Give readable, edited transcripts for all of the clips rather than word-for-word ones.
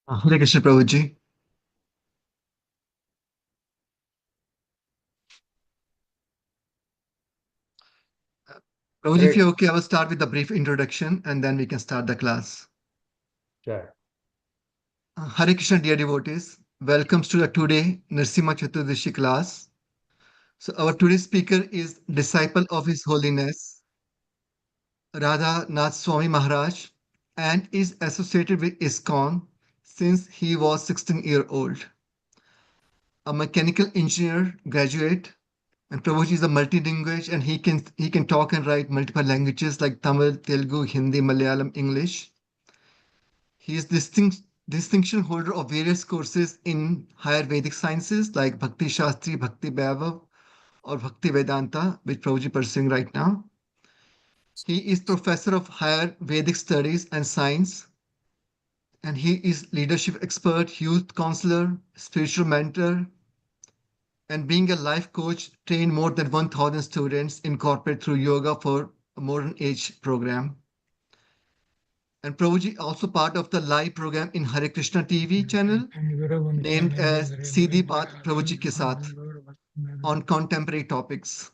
Hare Krishna Prabhuji. Prabhuji, if Great. you're okay, I will start with a brief introduction and then we can start the class. Sure. Hare Krishna, dear devotees. Welcome to the today Narsimha Chaturdashi class. So, our today's speaker is disciple of His Holiness Radha Nath Swami Maharaj and is associated with ISKCON since he was 16-year old. A mechanical engineer graduate, and Prabhuji is a multilingual and he can talk and write multiple languages like Tamil, Telugu, Hindi, Malayalam, English. He is distinction holder of various courses in higher Vedic sciences like Bhakti Shastri, Bhakti Vaibhav, or Bhakti Vedanta, which Prabhuji pursuing right now. He is professor of higher Vedic studies and science, and he is leadership expert, youth counselor, spiritual mentor, and being a life coach, trained more than 1,000 students in corporate through yoga for a modern age program. And Prabhuji also part of the live program in Hare Krishna TV channel named as Seedhi Baat Prabhuji Ke Saath on contemporary topics.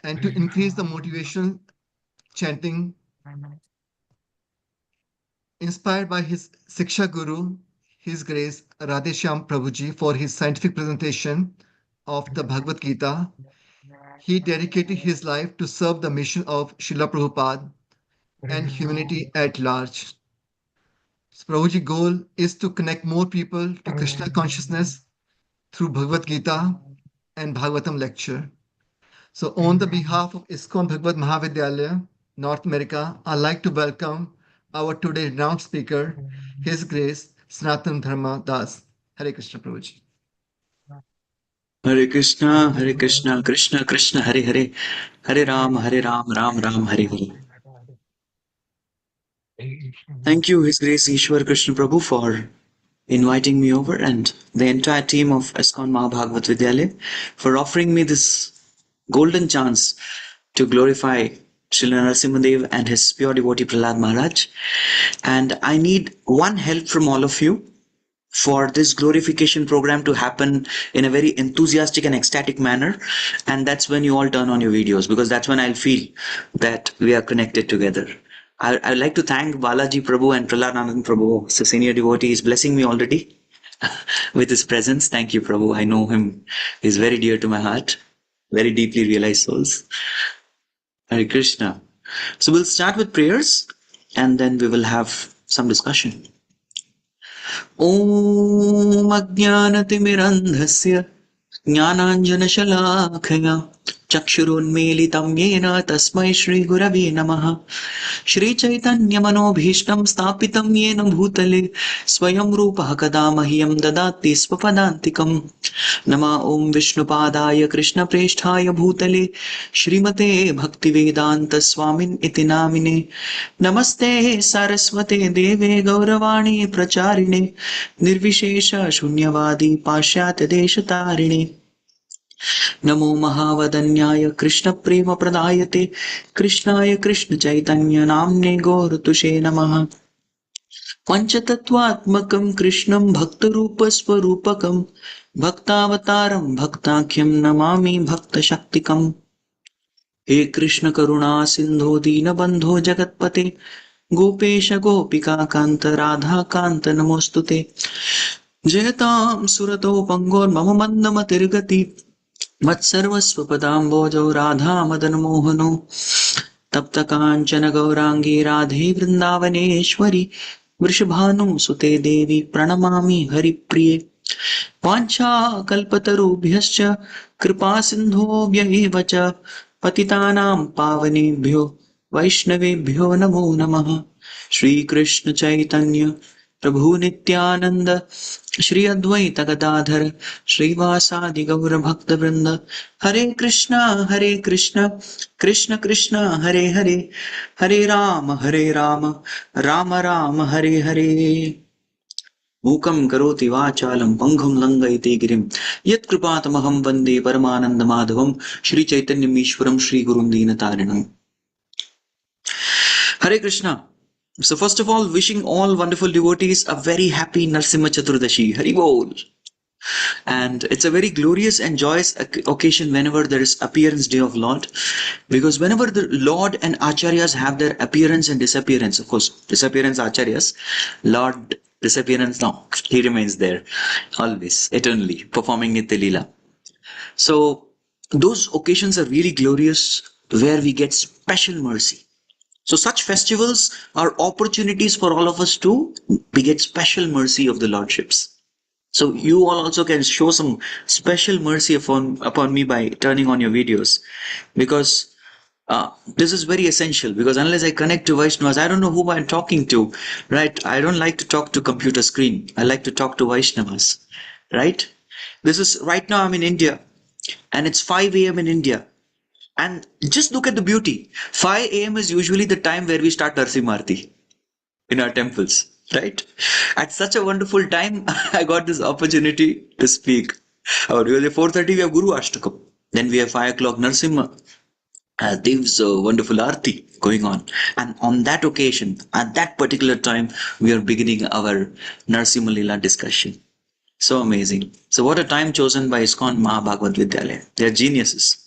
And to increase the motivation, chanting, inspired by his Siksha Guru, His Grace Radheshyam Prabhuji, for his scientific presentation of the Bhagavad Gita, he dedicated his life to serve the mission of Srila Prabhupada and humanity at large. So Prabhuji's goal is to connect more people to Krishna consciousness through Bhagavad Gita and Bhagavatam lecture. So, on the behalf of ISKCON Bhagavad Mahavidyalaya, North America, I'd like to welcome our today renowned speaker, His Grace Sanatana Dharma Das. Hare Krishna Prabhuji. Hare Krishna, Krishna Krishna, Hare Hare, Hare Ram, Ram Ram, Hare Hare. Thank you, His Grace Ishwar Krishna Prabhu, for inviting me over and the entire team of ISKCON Mahabhagavat Vidyalaya for offering me this golden chance to glorify Srila Narsimhadev and his pure devotee Prahlad Maharaj. And I need one help from all of you for this glorification program to happen in a very enthusiastic and ecstatic manner. And that's when you all turn on your videos, because that's when I'll feel that we are connected together. I'd like to thank Balaji Prabhu and Prahlad Anand Prabhu, the senior devotee, is blessing me already with his presence. Thank you, Prabhu. I know him. He's very dear to my heart. Very deeply realized souls. Hare Krishna. So we'll start with prayers and then we will have some discussion. ॐ अज्ञानतिमिरन्धस्य ज्ञानाञ्जनशलाखया चक्षुरुन्मीलितं येन तस्मै श्रीगुरवे नमः। श्रीचैतन्यमनोभीष्टं स्थापितं येन भूतले स्वयं रूपः कदा मह्यं ददाति स्वपदान्तिकम्। नमः ॐ विष्णुपादाय कृष्णप्रेष्ठाय भूतले श्रीमते भक्तिवेदान्तस्वामिन् इति नामिने। नमस्ते सारस्वते देवे गौरवाणी प्रचारिणे निर्विशेष शून्यवादी पाश्चात्यदेशतारिणे। नमो महावदन्याय कृष्णप्रेमप्रदायते कृष्णाय कृष्णचैतन्यनाम्ने गौरतुषे नमः। पञ्चतत्त्वात्मकं कृष्णं भक्तरूपस्वरूपकं भक्तावतारं भक्ताख्यं नमामि भक्तशक्तिकम्। हे कृष्ण करुणा सिन्धो दीनबन्धो जगत्पते गोपेश गोपिका कान्त राधा कान्त नमोऽस्तुते। जयतां सुरतो पङ्गोर्मम मन्दमतिर्गति मत्सर्वस्वपदाम्बोजौ राधा मदनमोहनो। तप्त काञ्चन गौराङ्गी राधे वृन्दावनेश्वरि वृषभानुसुते देवी प्रणमामि हरिप्रिये। वाञ्छाकल्पतरुभ्यश्च कृपासिन्धुभ्य एव च पतितानां पावनेभ्यो वैष्णवेभ्यो नमो नमः। श्रीकृष्ण चैतन्य प्रभु नित्यानंद श्री अद्वैत गदाधर श्रीवासादि गौर भक्त वृंद हरे कृष्णा कृष्ण कृष्ण हरे हरे हरे राम राम राम हरे हरे। मूकं करोति वाचालं पंगुं लंघयति गिरिं यत्कृपातमहं वन्दे परमानन्दमाधवं श्रीचैतन्यमीश्वरं श्रीगुरुं दीनतारिणम्। हरे Krishna. So first of all, wishing all wonderful devotees a very happy Narsimha Chaturdashi. Hari Bol. And it's a very glorious and joyous occasion whenever there is appearance day of Lord, because whenever the Lord and Acharyas have their appearance and disappearance, of course, disappearance Acharyas, Lord disappearance, no, he remains there always, eternally, performing Nitya Leela. So those occasions are really glorious where we get special mercy. So such festivals are opportunities for all of us to get special mercy of the Lordships. So you all also can show some special mercy upon me by turning on your videos, because this is very essential, because unless I connect to Vaishnavas, I don't know who I'm talking to, right? I don't like to talk to computer screen. I like to talk to Vaishnavas, right? This is right now I'm in India and it's 5 a.m. in India. And just look at the beauty. 5 a.m. is usually the time where we start Narsimharti in our temples, right? At such a wonderful time, I got this opportunity to speak. Really 4:30 we have Guru Ashtakam. Then we have 5 o'clock Narsimha. Dev's wonderful Aarti going on. And on that occasion, at that particular time, we are beginning our Narsimha Leela discussion. So amazing. So what a time chosen by ISKCON Mahabhagavad Vidyalaya. They are geniuses.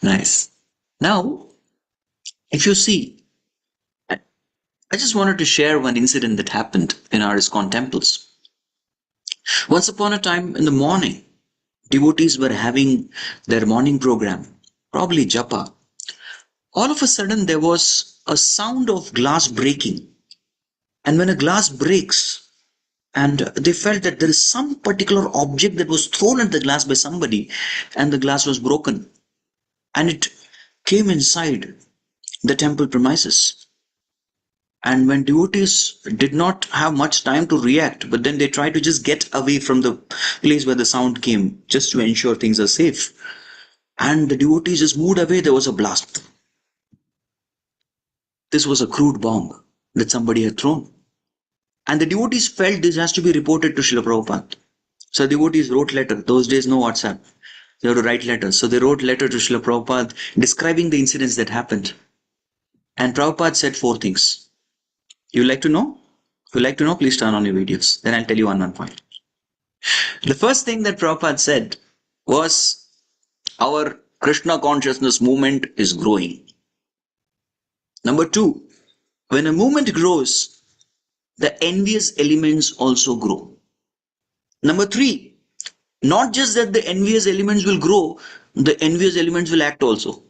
Nice. Now, if you see, I just wanted to share one incident that happened in our ISKCON temples. Once upon a time in the morning, devotees were having their morning program, probably japa. All of a sudden, there was a sound of glass breaking. And when a glass breaks, and they felt that there is some particular object that was thrown at the glass by somebody, and the glass was broken. And it came inside the temple premises. And when devotees did not have much time to react, but then they tried to just get away from the place where the sound came, just to ensure things are safe. And the devotees just moved away, there was a blast. This was a crude bomb that somebody had thrown. And the devotees felt this has to be reported to Srila Prabhupada. So devotees wrote letter. Those days no WhatsApp. They had to write letters. So they wrote letter to Srila Prabhupada describing the incidents that happened. And Prabhupada said 4 things. You like to know? If you like to know, please turn on your videos. Then I'll tell you one point. The first thing that Prabhupada said was, our Krishna consciousness movement is growing. Number 2, when a movement grows, the envious elements also grow. Number 3, not just that the envious elements will grow, the envious elements will act also.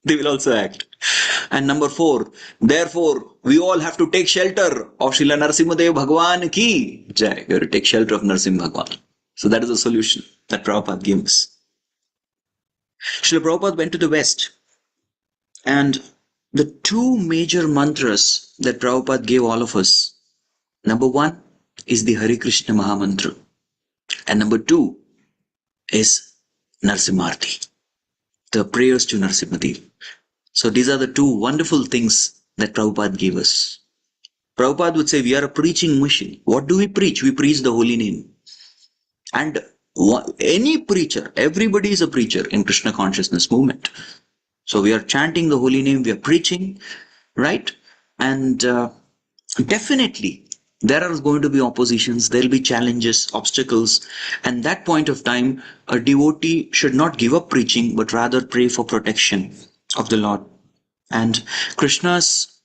They will also act. And number 4, therefore, we all have to take shelter of Srila Narsimhadev Bhagwan ki jai. We have to take shelter of Narsimha Bhagwan. So that is the solution that Prabhupada gave us. Srila Prabhupada went to the West, and the 2 major mantras that Prabhupada gave all of us, number 1 is the Hare Krishna Mahamantra, and number 2 is Narsimharti, the prayers to Narsimhadev. So these are the 2 wonderful things that Prabhupada gave us. Prabhupada would say, we are a preaching machine. What do we preach? We preach the holy name. And any preacher, everybody is a preacher in Krishna consciousness movement. So we are chanting the holy name, we are preaching, right? And definitely there are going to be oppositions, there will be challenges, obstacles. And that point of time, a devotee should not give up preaching, but rather pray for protection of the Lord. And Krishna's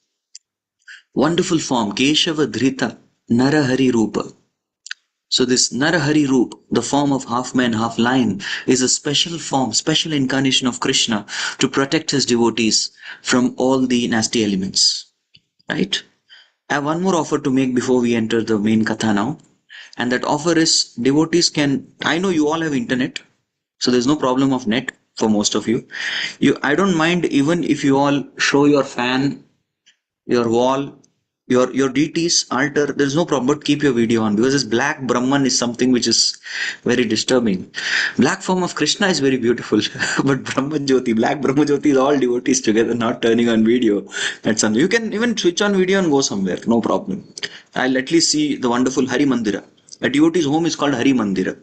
wonderful form, Keshava Dhrita Narahari Rupa. So this Narahari Roop, the form of half man, half lion, is a special form, special incarnation of Krishna to protect his devotees from all the nasty elements. Right? I have one more offer to make before we enter the main katha now. And that offer is, devotees can, I know you all have internet, so there's no problem of net for most of you. I don't mind even if you all show your fan, your wall, your deities, altar, there's no problem, but keep your video on, because this black Brahman is something which is very disturbing. Black form of Krishna is very beautiful, but Brahma Jyoti, black Brahma Jyoti is all devotees together, not turning on video. That's something. You can even switch on video and go somewhere, no problem. I'll at least see the wonderful Hari Mandira. A devotee's home is called Hari Mandira.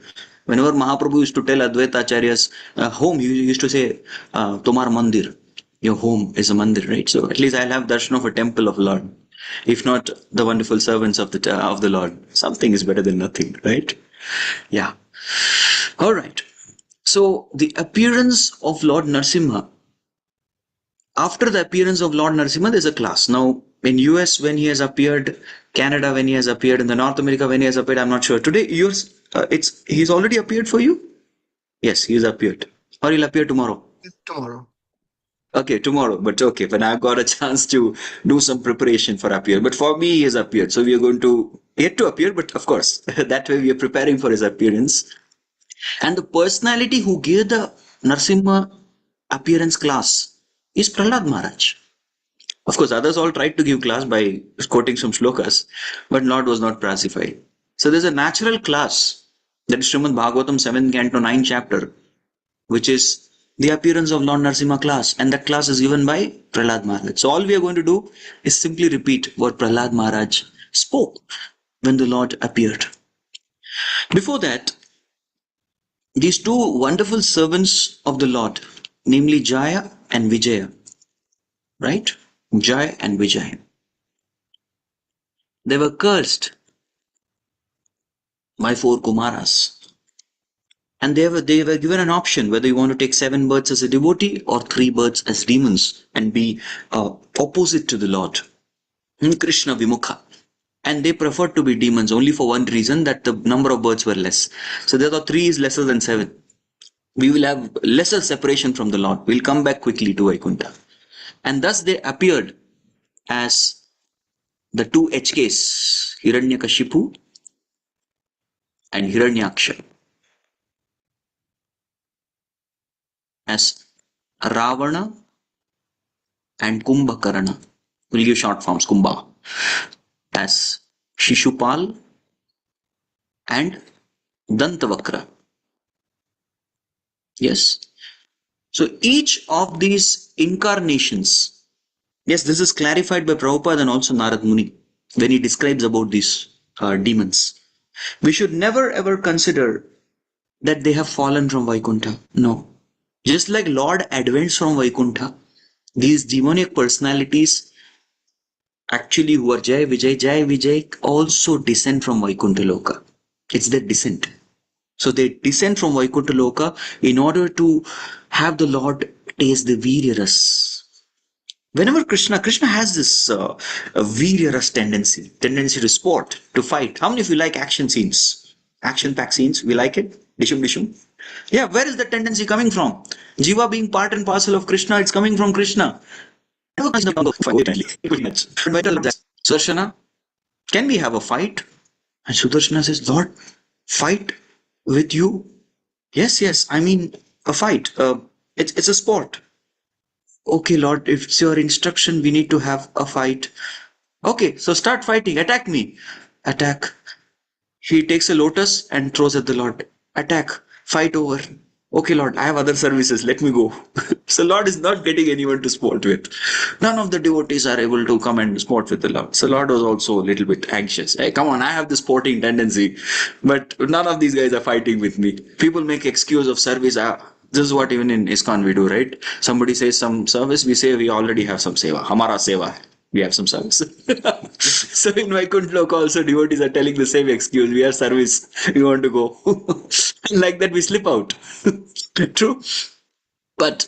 Whenever Mahaprabhu used to tell Advaita Acharya's home, he used to say, Tomar Mandir. Your home is a mandir, right? So at least I'll have darshan of a temple of Lord. If not the wonderful servants of the Lord, something is better than nothing, right? Yeah. All right. So the appearance of Lord Narsimha, after the appearance of Lord Narsimha, there's a class. Now, in US when he has appeared, Canada when he has appeared, in the North America when he has appeared, I'm not sure. Today, he's already appeared for you? Yes, he's appeared. Or he'll appear tomorrow. Tomorrow. Okay, tomorrow. But okay, when I've got a chance to do some preparation for appear. But for me, he has appeared. So we are going to yet to appear, but of course, that way we are preparing for his appearance. And the personality who gave the Narsimha appearance class is Prahlad Maharaj. Of course, others all tried to give class by quoting some shlokas, but Lord was not pacified. So there's a natural class, that is Srimad Bhagavatam 7th canto 9th chapter, which is the appearance of Lord Narsimha class, and that class is given by Prahlad Maharaj. So all we are going to do is simply repeat what Prahlad Maharaj spoke when the Lord appeared. Before that, these two wonderful servants of the Lord, namely Jaya and Vijaya, right? Jaya and Vijaya. They were cursed by four Kumaras. And they were given an option whether you want to take 7 births as a devotee or 3 births as demons and be opposite to the Lord. Krishna Vimukha. And they preferred to be demons only for one reason, that the number of births were less. So they thought 3 is lesser than 7. We will have lesser separation from the Lord. We'll come back quickly to Vaikuntha. And thus they appeared as the two HKs, Hiranyakashipu and Hiranyaksha, as Ravana and Kumbhakarna. We'll give short forms, Kumbha, as Shishupal and Dantavakra. Yes. So each of these incarnations, yes, this is clarified by Prabhupada and also Narad Muni when he describes about these demons. We should never ever consider that they have fallen from Vaikuntha. No. Just like Lord advents from Vaikuntha, these demonic personalities actually who are Jai Vijay also descend from Vaikuntha Loka. It's their descent. So they descend from Vaikuntha Loka in order to have the Lord taste the Viryaras. Whenever Krishna has this Viryaras tendency to sport, to fight. How many of you like action scenes? Action-packed scenes, we like it? Dishum dishum. Yeah, where is the tendency coming from? Jiva being part and parcel of Krishna, it's coming from Krishna. Sudarshana, can we have a fight? And Sudarshana says, Lord, fight with you? Yes, I mean a fight. It's a sport. Okay, Lord, if it's your instruction, we need to have a fight. Okay, so start fighting. Attack me. Attack. He takes a lotus and throws at the Lord. Attack. Fight over. Okay, Lord, I have other services. Let me go. So Lord is not getting anyone to sport with. None of the devotees are able to come and sport with the Lord. So Lord was also a little bit anxious. Hey, come on, I have the sporting tendency, but none of these guys are fighting with me. People make excuse of service. This is what even in ISKCON we do, right? Somebody says some service, we say we already have some seva. Hamara seva. We have some service. So in Vaikuntha Loka also devotees are telling the same excuse. We have service. We want to go. And like that we slip out. True. But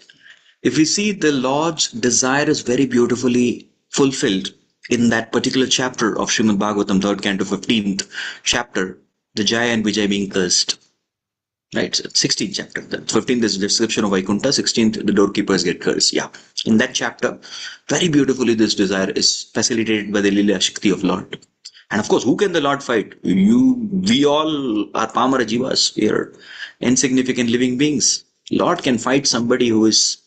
if we see the Lord's desire is very beautifully fulfilled in that particular chapter of Srimad Bhagavatam, 3rd canto, 15th chapter, the Jaya and Vijay being cursed. Right, 16th chapter. The 15th is description of Vaikuntha, 16th the doorkeepers get cursed. Yeah. In that chapter, very beautifully this desire is facilitated by the Lila Shakti of Lord. And of course, who can the Lord fight? We all are Pamara Jivas. We are insignificant living beings. Lord can fight somebody who is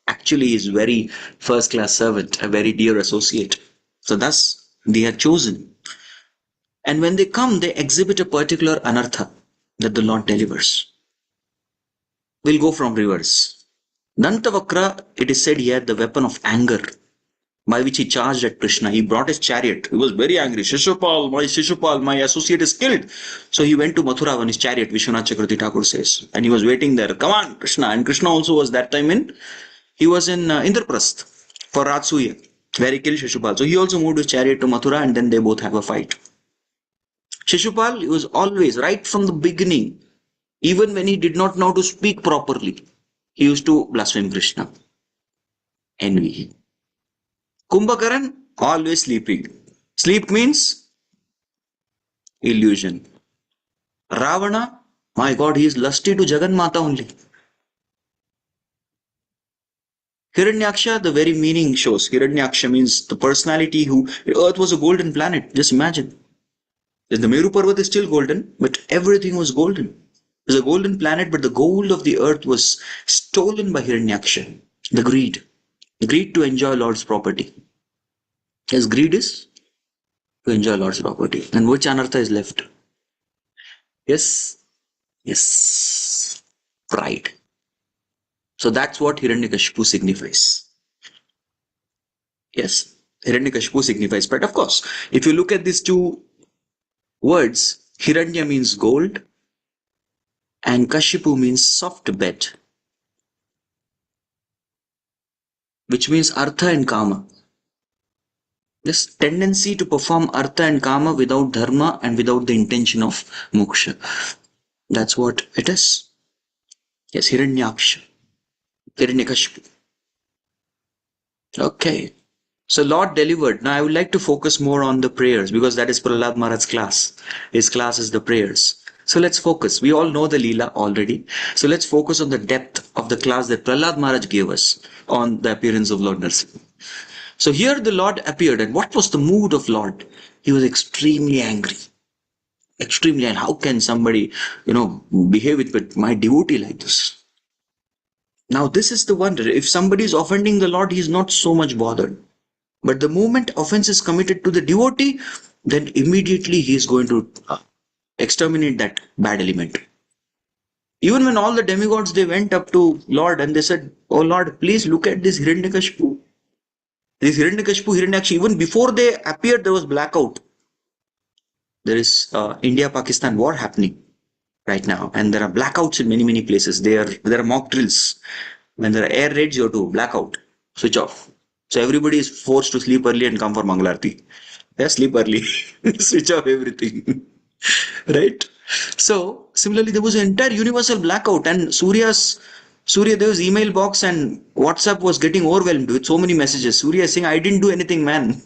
actually his very first class servant, a very dear associate. So thus they are chosen. And when they come, they exhibit a particular anartha that the Lord delivers. We'll go from reverse. Dantavakra, it is said here, the weapon of anger by which he charged at Krishna. He brought his chariot. He was very angry. Shishupal, my associate is killed. So he went to Mathura on his chariot, Vishwanath Chakravarti Thakur says. And he was waiting there. Come on, Krishna. And Krishna also was that time he was in Indraprasth for Ratsuya. where he killed Shishupal. So he also moved his chariot to Mathura and then they both have a fight. Shishupal was always, right from the beginning, even when he did not know to speak properly, he used to blaspheme Krishna. Envy. Kumbhakaran, always sleeping. Sleep means illusion. Ravana, my God, he is lusty to Jagan Mata only. Hiranyaksha, the very meaning shows. Hiranyaksha means the personality who. Earth was a golden planet. Just imagine. The Meru Parvat is still golden, but everything was golden. It was a golden planet, but the gold of the earth was stolen by Hiranyaksha. The greed. The greed to enjoy Lord's property. Yes, greed is to enjoy Lord's property. And which anartha is left? Yes, yes, pride. So that's what Hiranyakashipu signifies. Yes, Hiranyakashipu signifies pride. Of course, if you look at these two words, Hiranya means gold and Kashipu means soft bed, which means artha and kama. This tendency to perform artha and kama without dharma and without the intention of moksha. That's what it is. Yes, Hiranyaksha, Hiranyakashipu. Okay. So Lord delivered. Now I would like to focus more on the prayers because that is Prahlad Maharaj's class. His class is the prayers. So let's focus. We all know the Leela already. So let's focus on the depth of the class that Prahlad Maharaj gave us on the appearance of Lord Narsimha. So here the Lord appeared, and what was the mood of Lord? He was extremely angry. Extremely, and how can somebody, behave with my devotee like this? Now this is the wonder. If somebody is offending the Lord, he is not so much bothered. But the moment offense is committed to the devotee, then immediately he is going to exterminate that bad element. Even when all the demigods, they went up to Lord and they said, "Oh Lord, please look at this Hiranyakashipu. This Hiranyakashipu, Hiranyaksha, even before they appeared, there was blackout. There is India-Pakistan war happening right now, and there are blackouts in many places. There are mock drills. When there are air raids, you have to blackout, switch off. So everybody is forced to sleep early and come for Mangalarti. Yeah, sleep early, switch off everything, right? So similarly, there was an entire universal blackout, and Surya Dev's email box and WhatsApp was getting overwhelmed with so many messages. Surya is saying, "I didn't do anything, man."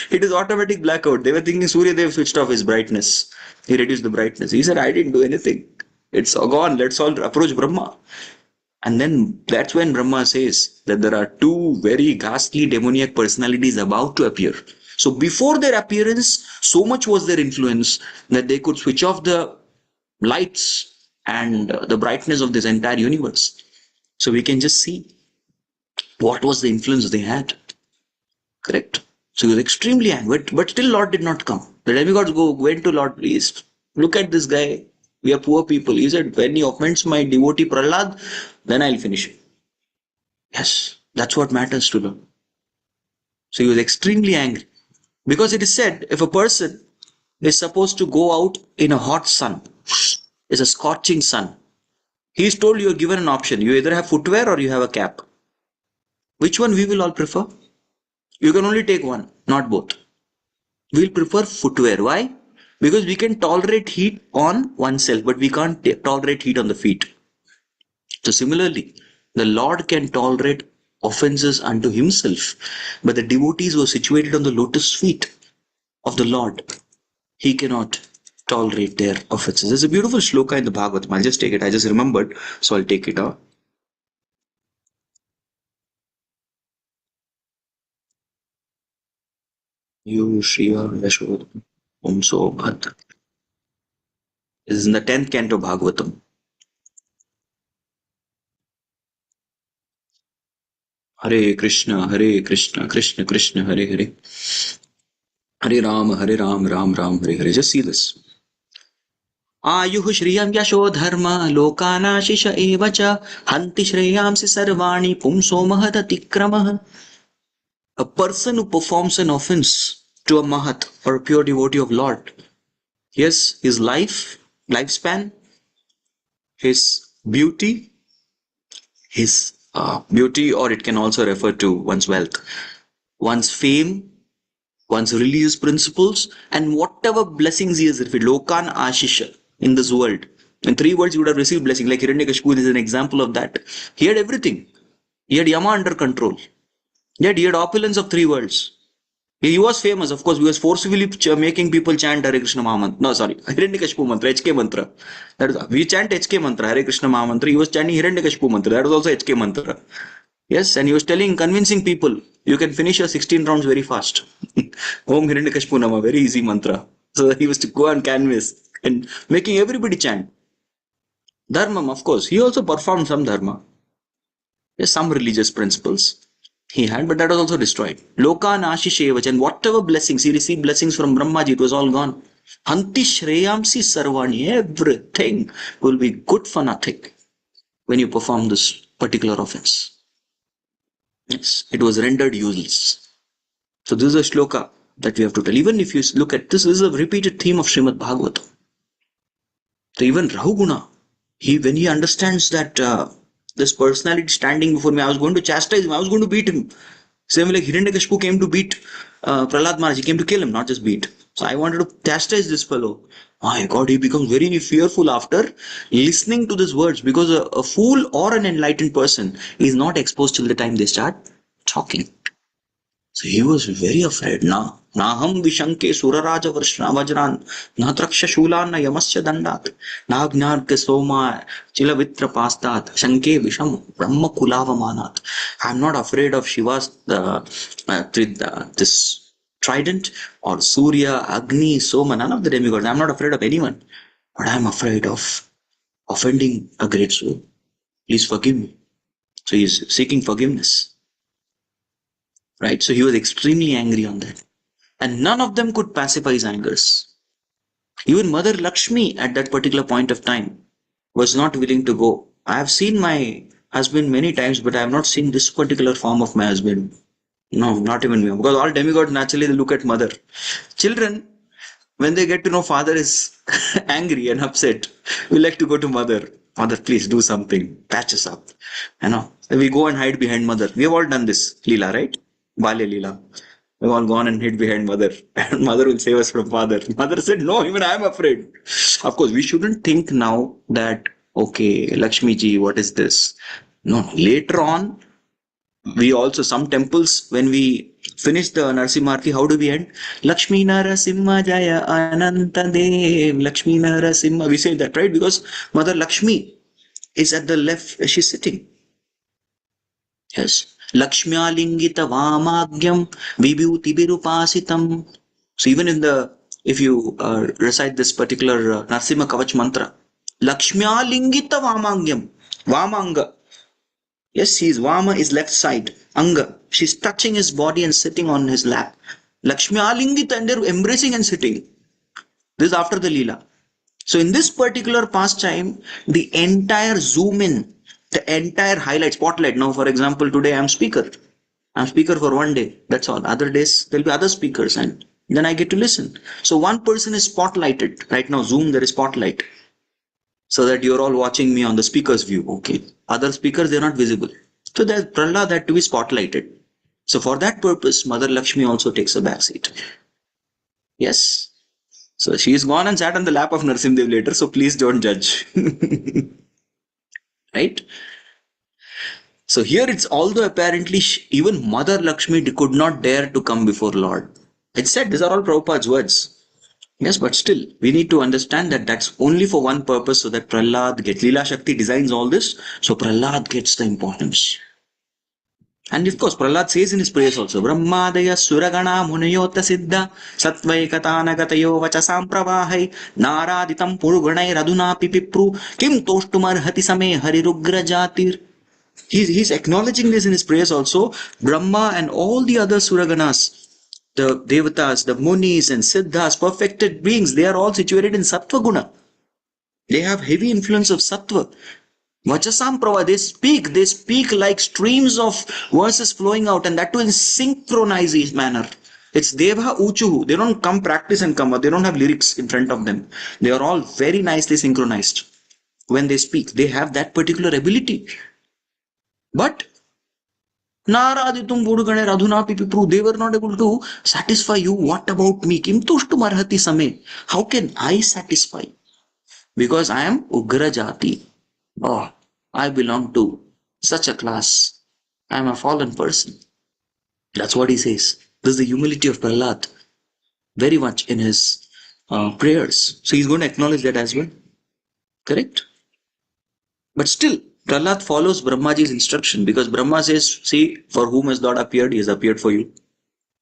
It is automatic blackout. They were thinking Surya Dev switched off his brightness. He reduced the brightness. He said, "I didn't do anything. It's gone. Let's all approach Brahma." And then that's when Brahma says that there are two very ghastly demoniac personalities about to appear. So before their appearance, so much was their influence that they could switch off the lights and the brightness of this entire universe. So we can just see what was the influence they had. Correct. So he was extremely angry, but still Lord did not come. The demigods went to Lord, please look at this guy. We are poor people. He said, when he offends my devotee Prahlad, then I'll finish him. Yes, that's what matters to them. So he was extremely angry because it is said if a person is supposed to go out in a hot sun, it's a scorching sun. He is told you are given an option. You either have footwear or you have a cap. Which one we will all prefer? You can only take one, not both. We'll prefer footwear. Why? Because we can tolerate heat on oneself, but we can't tolerate heat on the feet. So similarly, the Lord can tolerate offenses unto himself, but the devotees who are situated on the lotus feet of the Lord, he cannot tolerate their offenses. There's a beautiful shloka in the Bhagavatam. I'll just take it. I just remembered, so I'll take it out. You Shriya Yashoda Om So Bhat. This is in the 10th canto Bhagavatam. Hare Krishna, Krishna Krishna, Hare Hare. Hare Ram, Ram, Hare Hare. Just see this. आयुः श्रियं यशो धर्म लोकानाशिष एव च हन्ति श्रेयांसि सर्वाणि पुंसो महदतिक्रमः. A person who performs an offense to a mahat or a pure devotee of Lord, yes, his lifespan, his beauty, or it can also refer to one's wealth, one's fame, one's religious principles, and whatever blessings he has received. Lokan Ashisha in this world. In 3 words, you would have received blessing. Like Hiranyakashipu is an example of that. He had everything. He had Yama under control. Yet he had opulence of 3 worlds. He was famous, of course, because forcefully making people chant Hare Krishna Mahamantra. No, sorry, Hiranyakashipu mantra, HK mantra. That is, we chant HK mantra, Hare Krishna Mahamantra. He was chanting Hiranyakashipu mantra. That was also HK mantra. Yes, and he was convincing people, you can finish your 16 rounds very fast. Om Hiranyakashipu Nama, very easy mantra. So he was to go and canvas and making everybody chant. Dharma, of course, he also performed some dharma. Yes, some religious principles he had, but that was also destroyed. Lokan Ashishevach, and whatever blessings, he received blessings from Brahmaji, it was all gone. Hanti Shreyamsi Sarvani, everything will be good for nothing when you perform this particular offense. Yes, it was rendered useless. So this is a shloka that we have to tell. Even if you look at this, is a repeated theme of Srimad Bhagavatam. So even Rahuguna, when he understands that this personality standing before me, I was going to chastise him, I was going to beat him. Same like Hiranyakashipu came to beat Prahlad Maharaj, he came to kill him, not just beat. So I wanted to chastise this fellow. My God, he becomes very fearful after listening to these words, because a fool or an enlightened person is not exposed till the time they start talking. So he was very afraid. Naham vishanke suraraja vajran, natraksha shulan na yamasya dandat, nagnarke soma chilavitra pastat, shanke visham brahma kulavamanat. I'm not afraid of Shiva's this trident or Surya, Agni, Soma, none of the demigods. I'm not afraid of anyone, but I'm afraid of offending a great soul. Please forgive me. So he's seeking forgiveness. Right? So he was extremely angry on that. And none of them could pacify his angers. Even Mother Lakshmi at that particular point of time was not willing to go. I have seen my husband many times, but I have not seen this particular form of my husband. No, not even me. Because all demigods naturally they look at mother. Children, when they get to know father is angry and upset, we like to go to mother. Mother, please do something. Patch us up. We go and hide behind mother. We have all done this, Leela, right? Balya Leela. We've all gone and hid behind mother. And mother will save us from father. Mother said, no, even I am afraid. Of course, we shouldn't think now that, okay, Lakshmi ji, what is this? No, later on, we also, some temples, when we finish the Narsimha, how do we end? Lakshmi Narasimha Jaya Ananta Dev. Lakshmi Narasimha. We say that, right? Because Mother Lakshmi is at the left, she's sitting. Yes. Lakshmya Lingita Vamagyam Vibhuti Birupasitam. So even if you recite this particular Narsimha Kavach mantra, Lakshmya Lingita Vamagyam. Vamanga. Yes, Vama is left side. Anga. She's touching his body and sitting on his lap. Lakshmi Alingita, and they're embracing and sitting. This is after the Leela. So in this particular pastime, the entire zoom in, the entire highlight, spotlight. Now, for example, today I'm speaker. I'm speaker for one day. That's all. Other days, there'll be other speakers and then I get to listen. So one person is spotlighted. Right now, Zoom, there is spotlight. So that you're all watching me on the speaker's view. Okay. Other speakers, they're not visible. So that Prahlad had to be spotlighted. So for that purpose, Mother Lakshmi also takes a back seat. Yes. So she's gone and sat on the lap of Narsimhadev later. So please don't judge. Right? So here it's, although apparently even Mother Lakshmi could not dare to come before Lord. It's said, these are all Prabhupada's words. Yes, but still, we need to understand that that's only for one purpose, so that Prahlad gets, Leela Shakti designs all this, so Prahlad gets the importance. And of course, Prahlad says in his prayers also, Brahmadaya Suragana Munayota Siddha Satvaikatana Gatayo Vachasam Pravahai Naraditam Puruganai Raduna Pipipru Kim Toshtumar Hati Same Harirugra Jatir. He's acknowledging this in his prayers also. Brahma and all the other Suraganas, the Devatas, the Munis and Siddhas, perfected beings, they are all situated in Sattva Guna. They have heavy influence of Sattva. Vachasam Prava, they speak like streams of verses flowing out, and that too in synchronized manner. It's Deva Uchuhu. They don't come practice and come out. They don't have lyrics in front of them. They are all very nicely synchronized. When they speak, they have that particular ability. But Naraditum Budugane Radhuna Pipipru, they were not able to satisfy you. What about me? Kim Tushtu Marhati Same. How can I satisfy? Because I am Ugra Jati. Oh, I belong to such a class. I am a fallen person. That's what he says. This is the humility of Prahlad, very much in his prayers. So he's going to acknowledge that as well. Correct? But still, Prahlad follows Brahmaji's instruction because Brahma says, see, for whom has Lord appeared, he has appeared for you.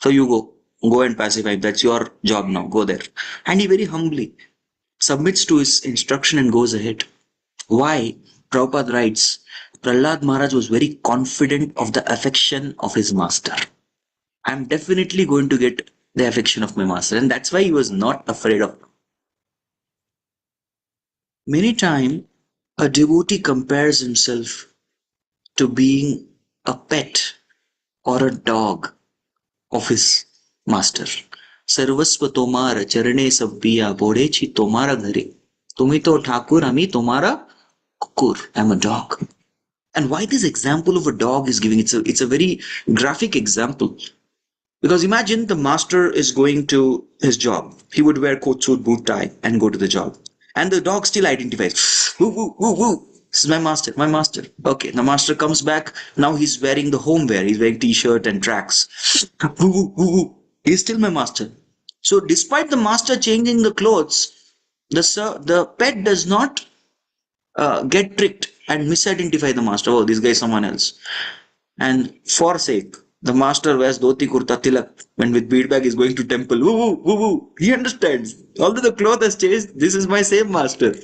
So you go. Go and pacify. That's your job now. Go there. And he very humbly submits to his instruction and goes ahead. Why? Prabhupada writes, Prahlad Maharaj was very confident of the affection of his master. I'm definitely going to get the affection of my master. And that's why he was not afraid of. Many times, a devotee compares himself to being a pet or a dog of his master. सर्वस्व तोमार चरणे सब्बिया बोडेची तोमारा घरे तुम्ही तो ठाकुर आम्ही तोमारा कुकुर. I'm a dog. And why this example of a dog is giving, it's a very graphic example. Because imagine the master is going to his job. He would wear coat suit, boot tie, and go to the job. And the dog still identifies. Woo, woo, woo, woo. This is my master, my master. Okay, the master comes back. Now he's wearing the home wear. He's wearing t-shirt and tracks. Woo, woo, woo, woo. He's still my master. So despite the master changing the clothes, the pet does not get tricked and misidentify the master. Oh, this guy is someone else. And forsake. The master wears dhoti kurta tilak when with beadbag is going to temple. Woo woo woo woo. He understands. Although the cloth has changed, this is my same master.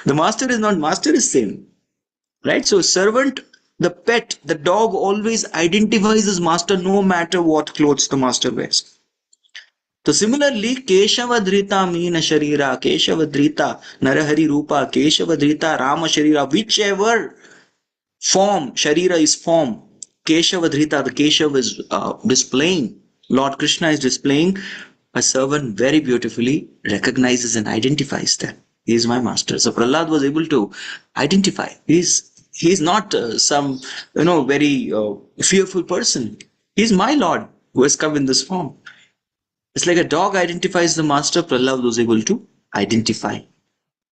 The master is not master is same. Right? So servant, the pet, the dog always identifies his master no matter what clothes the master wears. So similarly, Keshavadrita Meena Sharira, Keshavadrita Narahari Rupa, Keshavadrita Rama Sharira, whichever form, Sharira is form. Keshavadrita, the Keshav is displaying. Lord Krishna is displaying. A servant very beautifully recognizes and identifies that. He is my master. So Prahlad was able to identify. He's not some very fearful person. He's my Lord who has come in this form. It's like a dog identifies the master. Prahlad was able to identify.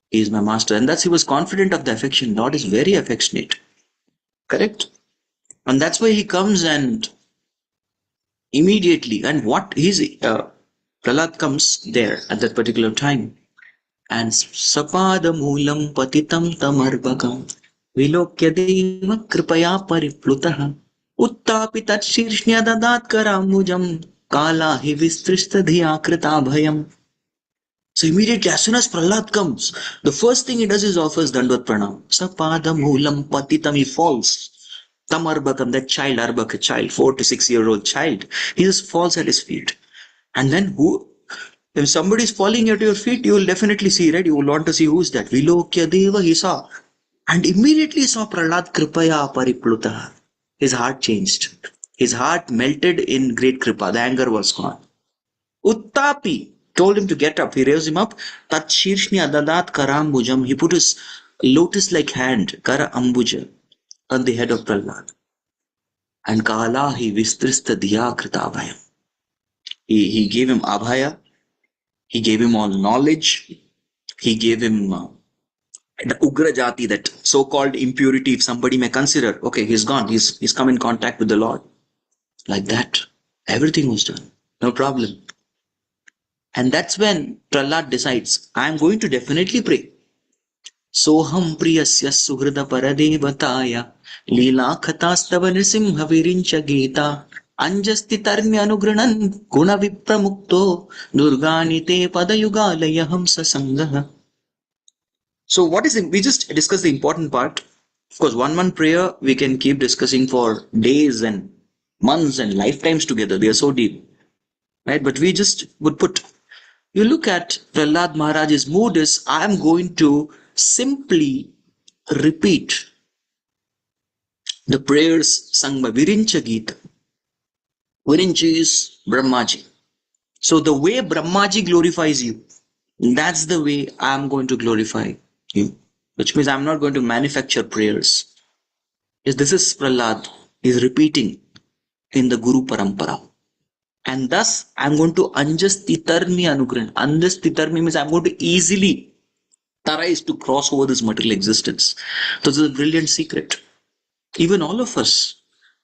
He is my master. And thus he was confident of the affection. Lord is very affectionate. Correct? And that's why he comes and immediately, and what he's, Prahlad comes there at that particular time. And sapada moolam patitam tamarbakam vilokya deva kripaya pariplutaha uttapi tat shirshnya dadat karamujam kala hi vistrista dhiyakrita bhayam. So immediately, as soon as Prahlad comes, the first thing he does is offers Dandvat Pranam. Sapada moolam patitam, he falls. Tamarbakam, that child, Arbak, a child, 4 to 6 year old child, he just falls at his feet. And then if somebody is falling at your feet, you will definitely see, right? You will want to see who's that. Vilokya Deva, he saw. And immediately saw Prahlad Kripaya Paripluta. His heart changed. His heart melted in great Kripa. The anger was gone. Uttapi told him to get up. He raised him up. Tat Shirshni Adadat Karam Bujam. He put his lotus-like hand, Kara Ambuja, on the head of Prahlad. And Kala he vistrista diya krita abhayam. He gave him abhaya. He gave him all knowledge. He gave him the ugra jati, that so-called impurity, if somebody may consider. Okay, he's gone. He's come in contact with the Lord. Like that. Everything was done. No problem. And that's when Prahlad decides, I'm going to definitely pray. Soham priyasya suhrida paradevataya लीला खतास्तव नृसिंह विरिंच गीता अंजस्ति तर्म्य अनुगृणन् गुण विप्रमुक्तो दुर्गानि ते पदयुगालय हंस संगः. So what is it? We just discussed the important part. Of course, one prayer we can keep discussing for days and months and lifetimes together. They are so deep, right? But we just would put. You look at Prahlad Maharaj's mood is, I am going to simply repeat the prayers sung by Virincha Gita. Virincha is Brahmaji. So the way Brahmaji glorifies you, that's the way I'm going to glorify you. Which means I'm not going to manufacture prayers. Yes, this is Prahlad. He's repeating in the Guru Parampara. And thus, I'm going to anjastitarmi anugrahan. Anjastitarmi means I'm going to easily, tara is to cross over this material existence. So this is a brilliant secret. Even all of us,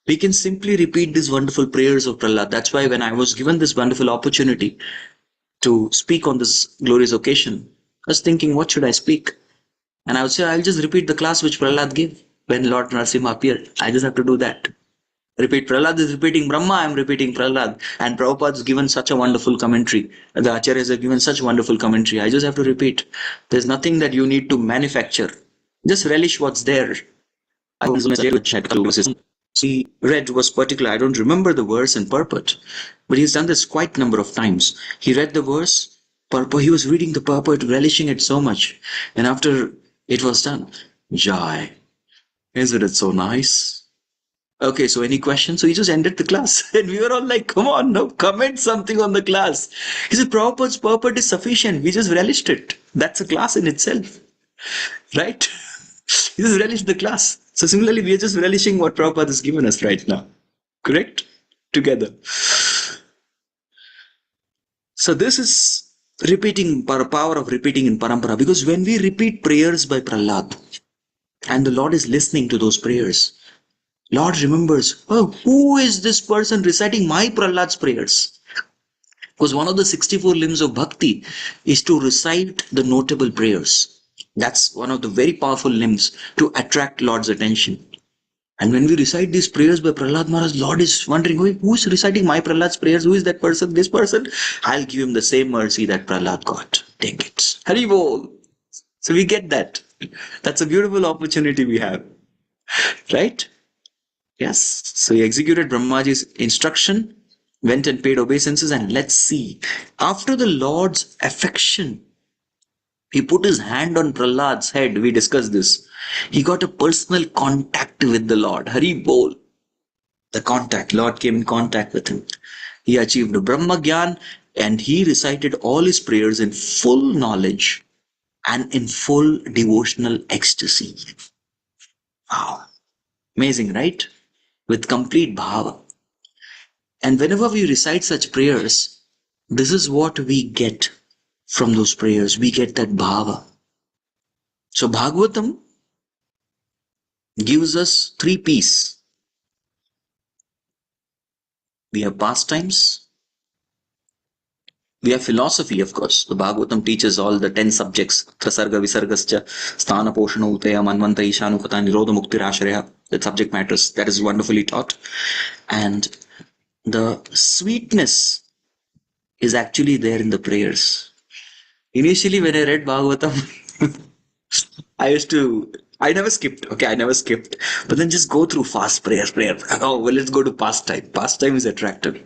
we can simply repeat these wonderful prayers of Prahlad. That's why when I was given this wonderful opportunity to speak on this glorious occasion, I was thinking, what should I speak? And I would say, I'll just repeat the class which Prahlad gave when Lord Narasimha appeared. I just have to do that. Repeat. Prahlad is repeating Brahma, I am repeating Prahlad. And Prabhupada's given such a wonderful commentary. The Acharyas have given such wonderful commentary. I just have to repeat. There's nothing that you need to manufacture. Just relish what's there. He read was particular. I don't remember the verse and purport, but he's done this quite a number of times. He read the verse, purport. He was reading the purport, relishing it so much. And after it was done, Jai, isn't it so nice? Okay, so any questions? So he just ended the class. And we were all like, come on, no, comment something on the class. He said, Prabhupada's purport is sufficient. We just relished it. That's a class in itself. Right? He just relished the class. So similarly, we are just relishing what Prabhupada has given us right now. Correct? Together. So this is repeating, power of repeating in parampara. Because when we repeat prayers by Prahlad, and the Lord is listening to those prayers, Lord remembers, oh, who is this person reciting my Prahlad's prayers? Because one of the 64 limbs of bhakti is to recite the notable prayers. That's one of the very powerful limbs to attract Lord's attention. And when we recite these prayers by Prahlad Maharaj, Lord is wondering, who is reciting my Prahlad's prayers? Who is that person? This person? I'll give him the same mercy that Prahlad got. Take it. Hari Bol. So we get that. That's a beautiful opportunity we have. Right? Yes. So he executed Brahmaji's instruction, went and paid obeisances, and let's see. After the Lord's affection, he put his hand on Prahlad's head. We discussed this. He got a personal contact with the Lord. Hari Bol. The contact. Lord came in contact with him. He achieved Brahma Gyan and he recited all his prayers in full knowledge and in full devotional ecstasy. Wow. Amazing, right? With complete bhava. And whenever we recite such prayers, this is what we get from those prayers. We get that bhava. So Bhagavatam gives us three P's. We have pastimes. We have philosophy, of course. The Bhagavatam teaches all the 10 subjects. Trasarga, Visargascha, Sthana, Poshana, Utaya, Manvanta, Ishanupata, Nirodha, Mukti, Rashreya. The subject matters. That is wonderfully taught. And the sweetness is actually there in the prayers. Initially, when I read Bhagavatam, I never skipped. Okay, I never skipped. But then just go through fast prayer. Oh, well, let's go to pastime. Pastime is attractive.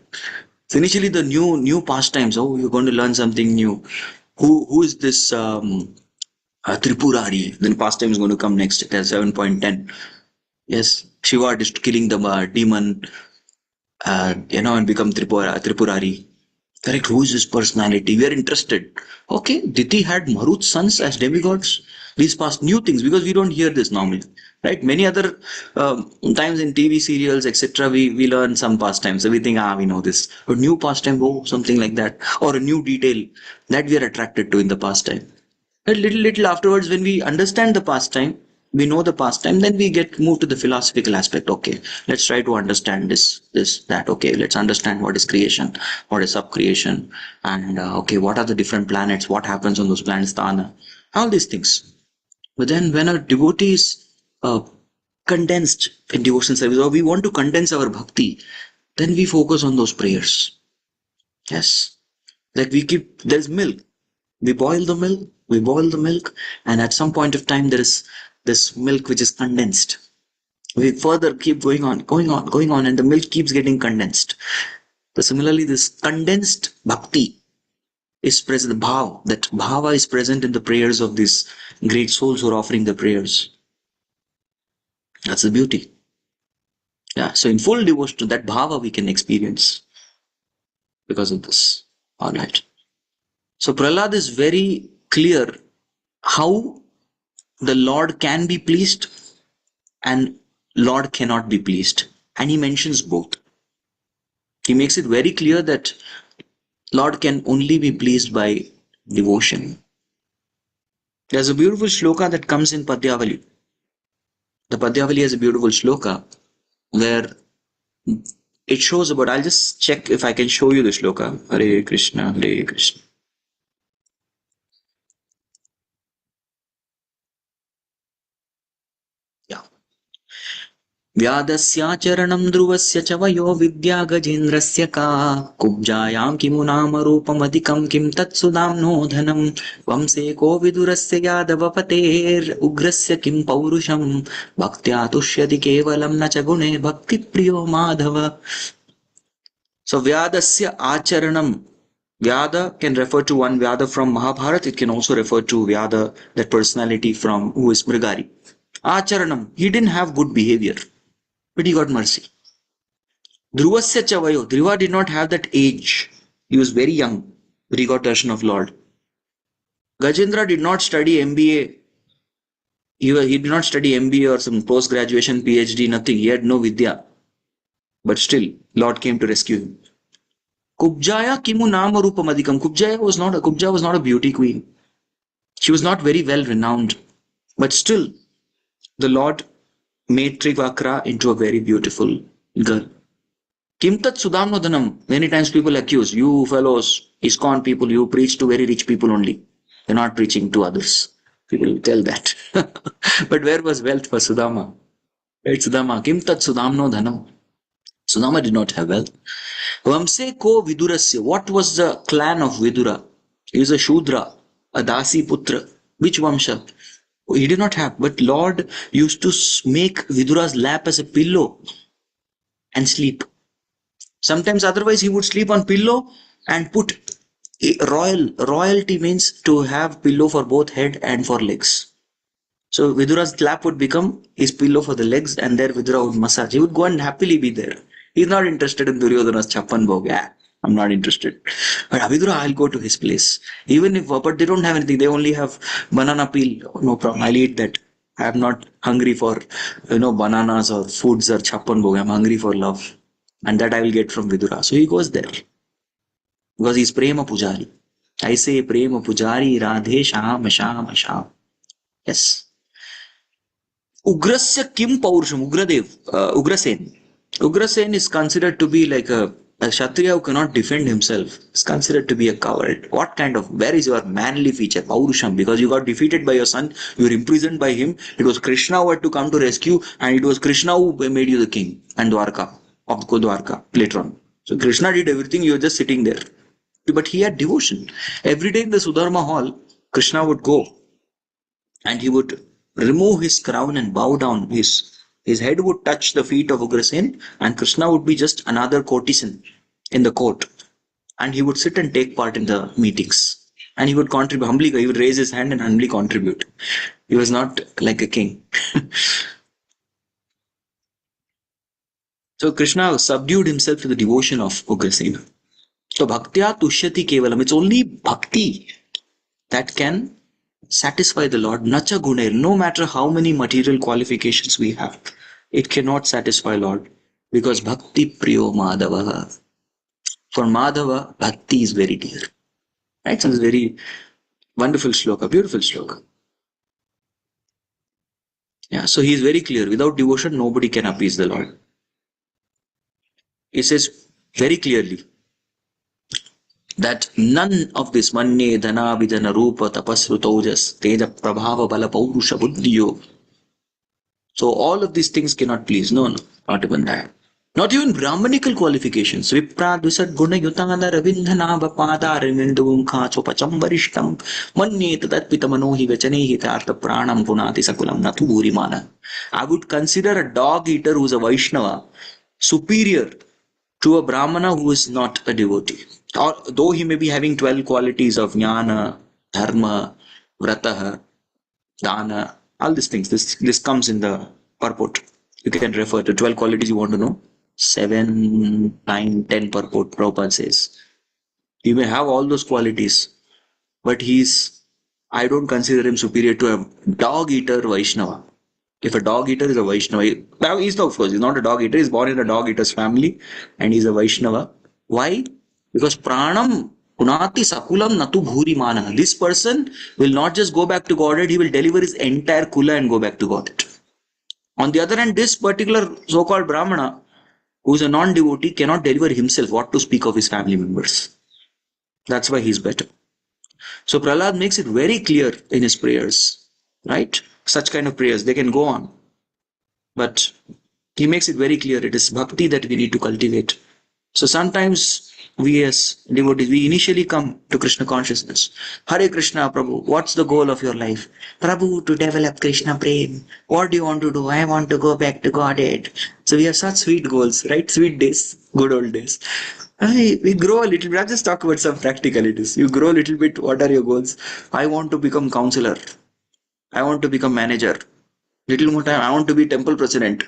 So initially the new pastimes. Oh, you're going to learn something new. Who is this Tripurari? Then pastime is going to come next at 7.10. Yes, Shiva just killing the demon, and become Tripurari. Correct. Who is his personality? We are interested. Okay, Diti had Marut's sons as demigods. These past new things because we don't hear this normally, right? Many other times in TV serials, etc., we learn some pastimes. So we think, we know this. A new pastime, oh, something like that, or a new detail that we are attracted to in the pastime. A little afterwards, when we understand the pastime, we know the pastime, then we get moved to the philosophical aspect. Okay, let's try to understand that. Okay, let's understand what is creation, what is subcreation, and okay, what are the different planets, what happens on those planets, Thana, all these things. But then when a devotee is condensed in devotional service, or we want to condense our bhakti, then we focus on those prayers. Yes, like there's milk. We boil the milk, and at some point of time, there is this milk which is condensed. We further keep going on, and the milk keeps getting condensed. So similarly, this condensed bhakti is present, that bhava is present in the prayers of these great souls who are offering the prayers. That's the beauty. Yeah, so in full devotion to that bhava we can experience because of this. All right. So Prahlad is very clear how the Lord can be pleased and Lord cannot be pleased. And he mentions both. He makes it very clear that Lord can only be pleased by devotion. There's a beautiful shloka that comes in Padyavali. The Padyavali has a beautiful shloka where it shows about, I'll just check if I can show you the shloka. Hare Krishna, Hare Krishna. Yeah. व्यादस्याचरणं ध्रुवस्य च वयो विद्या गजेन्द्रस्य का कुब्जायां किमु नाम रूपमधिकं किं तत्सुधाम्नो धनं वंशे को विदुरस्य यादवपतेर्उग्रस्य किं पौरुषं भक्त्या तुष्यति केवलं न च गुणे भक्तिप्रियो Madhav. So Vyadasya Acharanam. Vyada can refer to one Vyada from Mahabharata. It can also refer to Vyada, that personality from who is Mrigari. Acharanam. He didn't have good behavior, but he got mercy. Dhruvasya Chavayo. Dhruva did not have that age. He was very young, but he got darshan of Lord. Gajendra did not study MBA. He did not study MBA or some post-graduation PhD, nothing. He had no Vidya. But still, Lord came to rescue him. Kubjaya kimu nama rupamadikam. Kubja was not a beauty queen. She was not very well renowned. But still, the Lord made Trivakra into a very beautiful girl. Kimtat Sudamno Dhanam. Many times people accuse, you fellows, ISKCON people, you preach to very rich people only. You're not preaching to others. People tell that. But where was wealth for Sudama? Right, Sudama. Kimtat Sudamno Dhanam. Sudama did not have wealth. Vamse ko Vidurasya. What was the clan of Vidura? He was a Shudra, a Dasi Putra. Which Vamsha? He did not have. But Lord used to make Vidura's lap as a pillow and sleep. Sometimes otherwise he would sleep on pillow and put royalty means to have pillow for both head and for legs. So Vidura's lap would become his pillow for the legs, and there Vidura would massage. He would go and happily be there. He's not interested in Duryodhana's Chappan Bhog. Yeah, I'm not interested. But Vidura, I'll go to his place. Even if, but they don't have anything. They only have banana peel. No problem. I'll eat that. I'm not hungry for, bananas or foods or Chappan Bhog. I'm hungry for love. And that I will get from Vidura. So he goes there. Because he's Prema Pujari. I say Prema Pujari Radhe Sham Sham Sham. Yes. Ugrasya Kim Paurusham, Ugrasen. Ugrasen is considered to be like a Kshatriya who cannot defend himself. Is considered to be a coward. What kind of, where is your manly feature? Paurusham, because you got defeated by your son, you were imprisoned by him. It was Krishna who had to come to rescue, and it was Krishna who made you the king and Dwarka, of Dwarka later on. So Krishna did everything, you were just sitting there. But he had devotion. Every day in the Sudharma hall, Krishna would go and he would remove his crown and bow down. His head would touch the feet of Ugrasen, and Krishna would be just another courtesan in the court. And he would sit and take part in the meetings. And he would contribute humbly. He would raise his hand and humbly contribute. He was not like a king. So Krishna subdued himself to the devotion of Ugrasena. So bhaktya tushyati kevalam. It's only bhakti that can satisfy the Lord. Nacha gunair. No matter how many material qualifications we have, it cannot satisfy Lord. Because bhakti priyo madhava. For Madhava, bhakti is very dear. Right? So it's very wonderful shloka, beautiful shloka. Yeah, so he is very clear. Without devotion, nobody can appease the Lord. He says very clearly that none of this manye, dhana, vidana, rupa, tapasrutojas, teja, prabhava, bala, paurusha, buddhiyo. So all of these things cannot please. No, not even that. Not even Brahmanical qualifications. Vipra dvisad guna yutana ravindhana vapada rimindum khachopacham varishtam manye tadatpita manohi vachanehi tartha pranam punati sakulam natu burimana. I would consider a dog eater who is a Vaishnava superior to a Brahmana who is not a devotee. Or though he may be having 12 qualities of jnana, dharma, vrataha, dana, all these things. This comes in the purport. You can refer to 12 qualities you want to know. 7, 9, 10 purport, Prabhupada says. He may have all those qualities, but I don't consider him superior to a dog eater Vaishnava. If a dog eater is a Vaishnava, he's not, of course, he's not a dog eater, he's born in a dog eater's family, and he's a Vaishnava. Why? Because pranam punati sakulam natu bhuri mana. This person will not just go back to Godhead, he will deliver his entire kula and go back to Godhead. On the other hand, this particular so-called Brahmana, who is a non-devotee, cannot deliver himself, what to speak of his family members. That's why he's better. So Prahlad makes it very clear in his prayers, right? Such kind of prayers, they can go on. But he makes it very clear it is bhakti that we need to cultivate. So sometimes we as devotees, we initially come to Krishna consciousness. Hare Krishna, Prabhu, what's the goal of your life? Prabhu, to develop Krishna Prem. What do you want to do? I want to go back to Godhead. So we have such sweet goals, right? Sweet days, good old days. We grow a little bit. I'll just talk about some practicalities. You grow a little bit. What are your goals? I want to become counselor. I want to become manager. Little more time. I want to be temple president.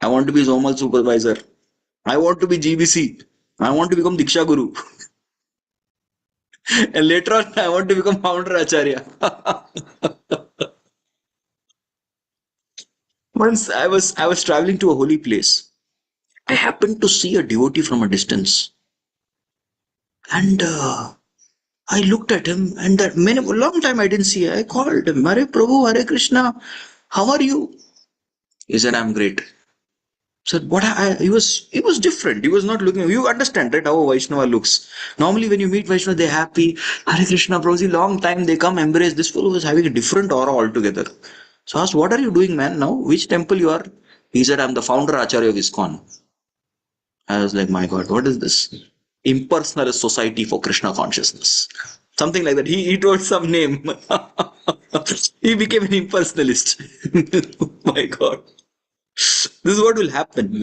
I want to be zonal supervisor. I want to be GBC. I want to become Diksha Guru. And later on, I want to become founder Acharya. Once I was traveling to a holy place. I happened to see a devotee from a distance, and I looked at him, and that many long time I didn't see. I called him, Hare Prabhu, Hare Krishna, how are you? He said, I'm great. Said what he was different. He was not looking. You understand, right? How a Vaishnava looks. Normally, when you meet Vaishnava, they're happy. Hare Krishna, Prabhuji, long time they come embrace. This fellow was having a different aura altogether. So I asked, what are you doing, man? Now, which temple you are? He said, I'm the founder Acharya of ISKCON. I was like, my God, what is this? Impersonalist Society for Krishna Consciousness. Something like that. He told some name. He became an impersonalist. My God. This is what will happen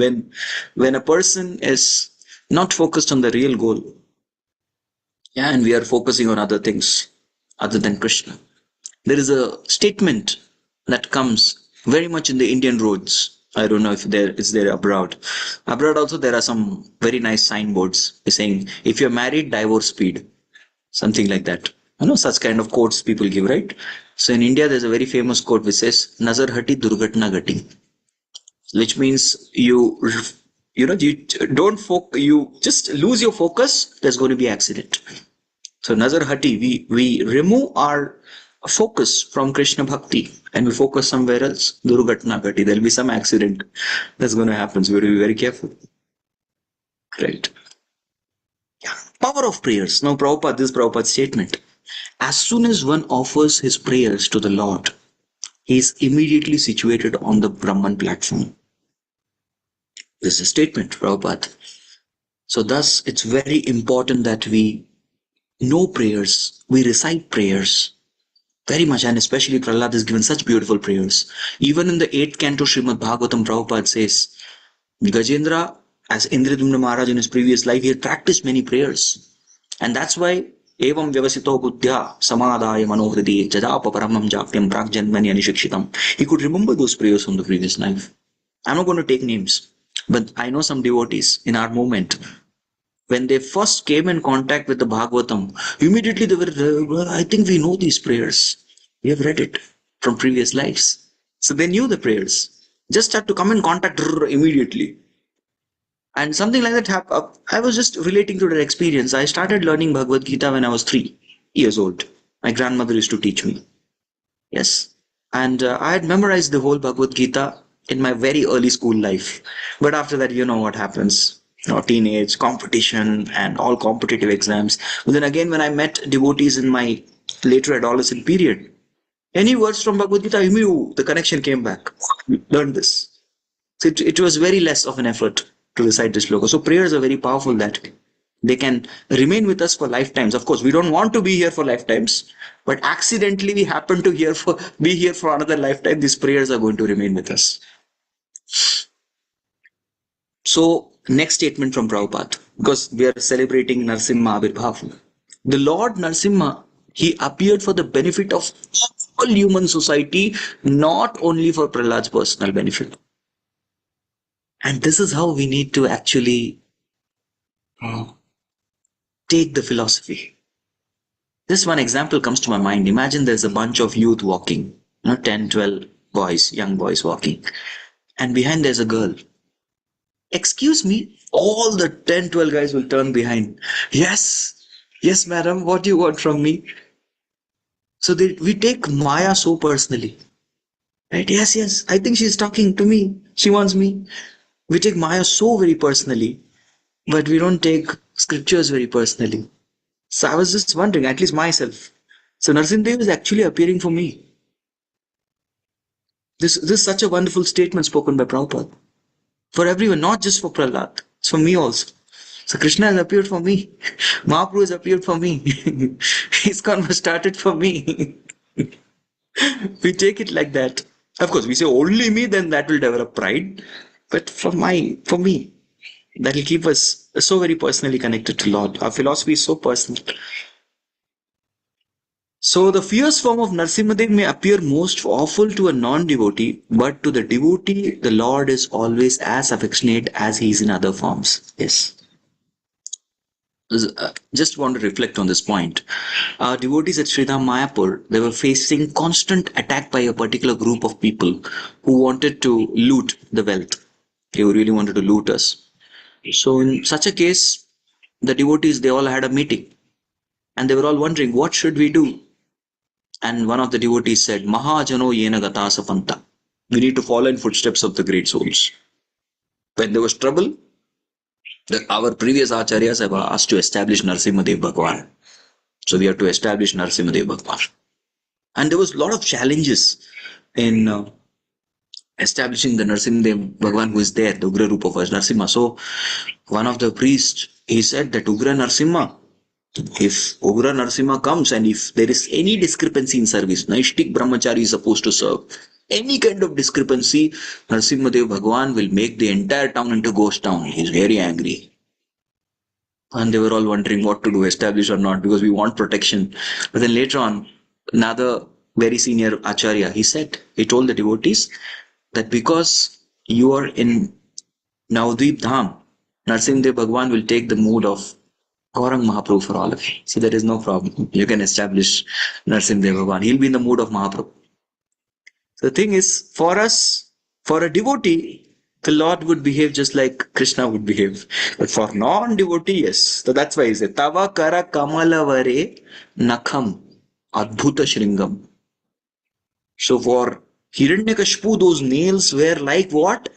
when a person is not focused on the real goal. Yeah, and we are focusing on other things other than Krishna. There is a statement that comes very much in the Indian roads. I don't know if there is there abroad. Abroad also there are some very nice signboards saying if you're married, divorce speed. Something like that. You know, such kind of quotes people give, right? So in India, there's a very famous quote which says, Nazar hati durgatna gati, which means you don't you just lose your focus, there's going to be accident. So nazar hati, we remove our focus from Krishna bhakti and we focus somewhere else. Durgatna gati, there'll be some accident that's going to happen. So we have to be very careful. Right. Yeah. Power of prayers. Now Prabhupada, this Prabhupada's statement. As soon as one offers his prayers to the Lord, he is immediately situated on the Brahman platform. This is a statement, Prabhupada. So thus, it's very important that we know prayers, we recite prayers very much, and especially Prahlad has given such beautiful prayers. Even in the 8th canto Srimad Bhagavatam, Prabhupada says, Gajendra, as Indradumna Maharaj in his previous life, he had practiced many prayers. And that's why Evam Vyavasito Buddhya Samadaya Manohridi Jadapa Paramam Japyam Pragjanmani Anishikshitam. He could remember those prayers from the previous life. I'm not going to take names, but I know some devotees in our movement. When they first came in contact with the Bhagavatam, immediately they were, I think we know these prayers. We have read it from previous lives. So they knew the prayers. Just had to come in contact immediately. And something like that happened. I was just relating to that experience. I started learning Bhagavad Gita when I was 3 years old. My grandmother used to teach me. Yes. And I had memorized the whole Bhagavad Gita in my very early school life. But after that, you know what happens. You know, teenage, competition, and all competitive exams. But then again, when I met devotees in my later adolescent period, any words from Bhagavad Gita, I knew the connection came back. Learned this. So it was very less of an effort to recite this sloka. So prayers are very powerful that they can remain with us for lifetimes. Of course, we don't want to be here for lifetimes, but accidentally we happen to be here for another lifetime. These prayers are going to remain with us. So next statement from Prabhupada, because we are celebrating Narsimha Abhirbhav. The Lord Narsimha, he appeared for the benefit of all human society, not only for Prahlad's personal benefit. And this is how we need to actually take the philosophy. This one example comes to my mind. Imagine there's a bunch of youth walking, 10, 12 boys, young boys walking, and behind there's a girl. Excuse me, all the 10, 12 guys will turn behind. Yes, yes, madam, what do you want from me? So we take Maya so personally. Right? Yes, yes, I think she's talking to me. She wants me. We take Maya so very personally, but we don't take scriptures very personally. So I was just wondering, at least myself. So Narsimhadev is actually appearing for me. This is such a wonderful statement spoken by Prabhupada. For everyone, not just for Prahlad. It's for me also. So Krishna has appeared for me. Mahaprabhu has appeared for me. ISKCON was started for me. We take it like that. Of course, we say only me, then that will develop pride. But for me, that will keep us so very personally connected to Lord. Our philosophy is so personal. So the fierce form of Narsimhadev may appear most awful to a non-devotee, but to the devotee, the Lord is always as affectionate as he is in other forms. Yes. Just want to reflect on this point. Devotees at Sridham Mayapur, they were facing constant attack by a particular group of people who wanted to loot the wealth. They really wanted to loot us. So in such a case, the devotees, they all had a meeting and they were all wondering, what should we do? And one of the devotees said, Mahajano yena gata sapanta. We need to follow in footsteps of the great souls. When there was trouble, our previous acharyas have asked to establish Narsimhadev Bhagwan. So we have to establish Narsimhadev Bhagwan. And there was a lot of challenges in establishing the Narsimhadev Bhagwan who is there, the Ugra Rupa of Narsimha. So one of the priests, he said that Ugra Narsimha, if Ugra Narsimha comes and if there is any discrepancy in service, Naishtik Brahmachari is supposed to serve. Any kind of discrepancy, Narsimhadev Bhagwan will make the entire town into ghost town. He is very angry. And they were all wondering what to do, establish or not, because we want protection. But then later on, another very senior acharya, he told the devotees that because you are in Navadvip Dham, Narsimhadev Bhagwan will take the mood of Gaurang Mahaprabhu for all of you. So there is no problem. You can establish Narsimhadev Bhagwan. He'll be in the mood of Mahaprabhu. The thing is, for us, for a devotee, the Lord would behave just like Krishna would behave. But for non-devotee, yes. So that's why he said, Tava kara kamalavare nakham adbhuta shringam. So for Hiranyakashipu, those nails were like what?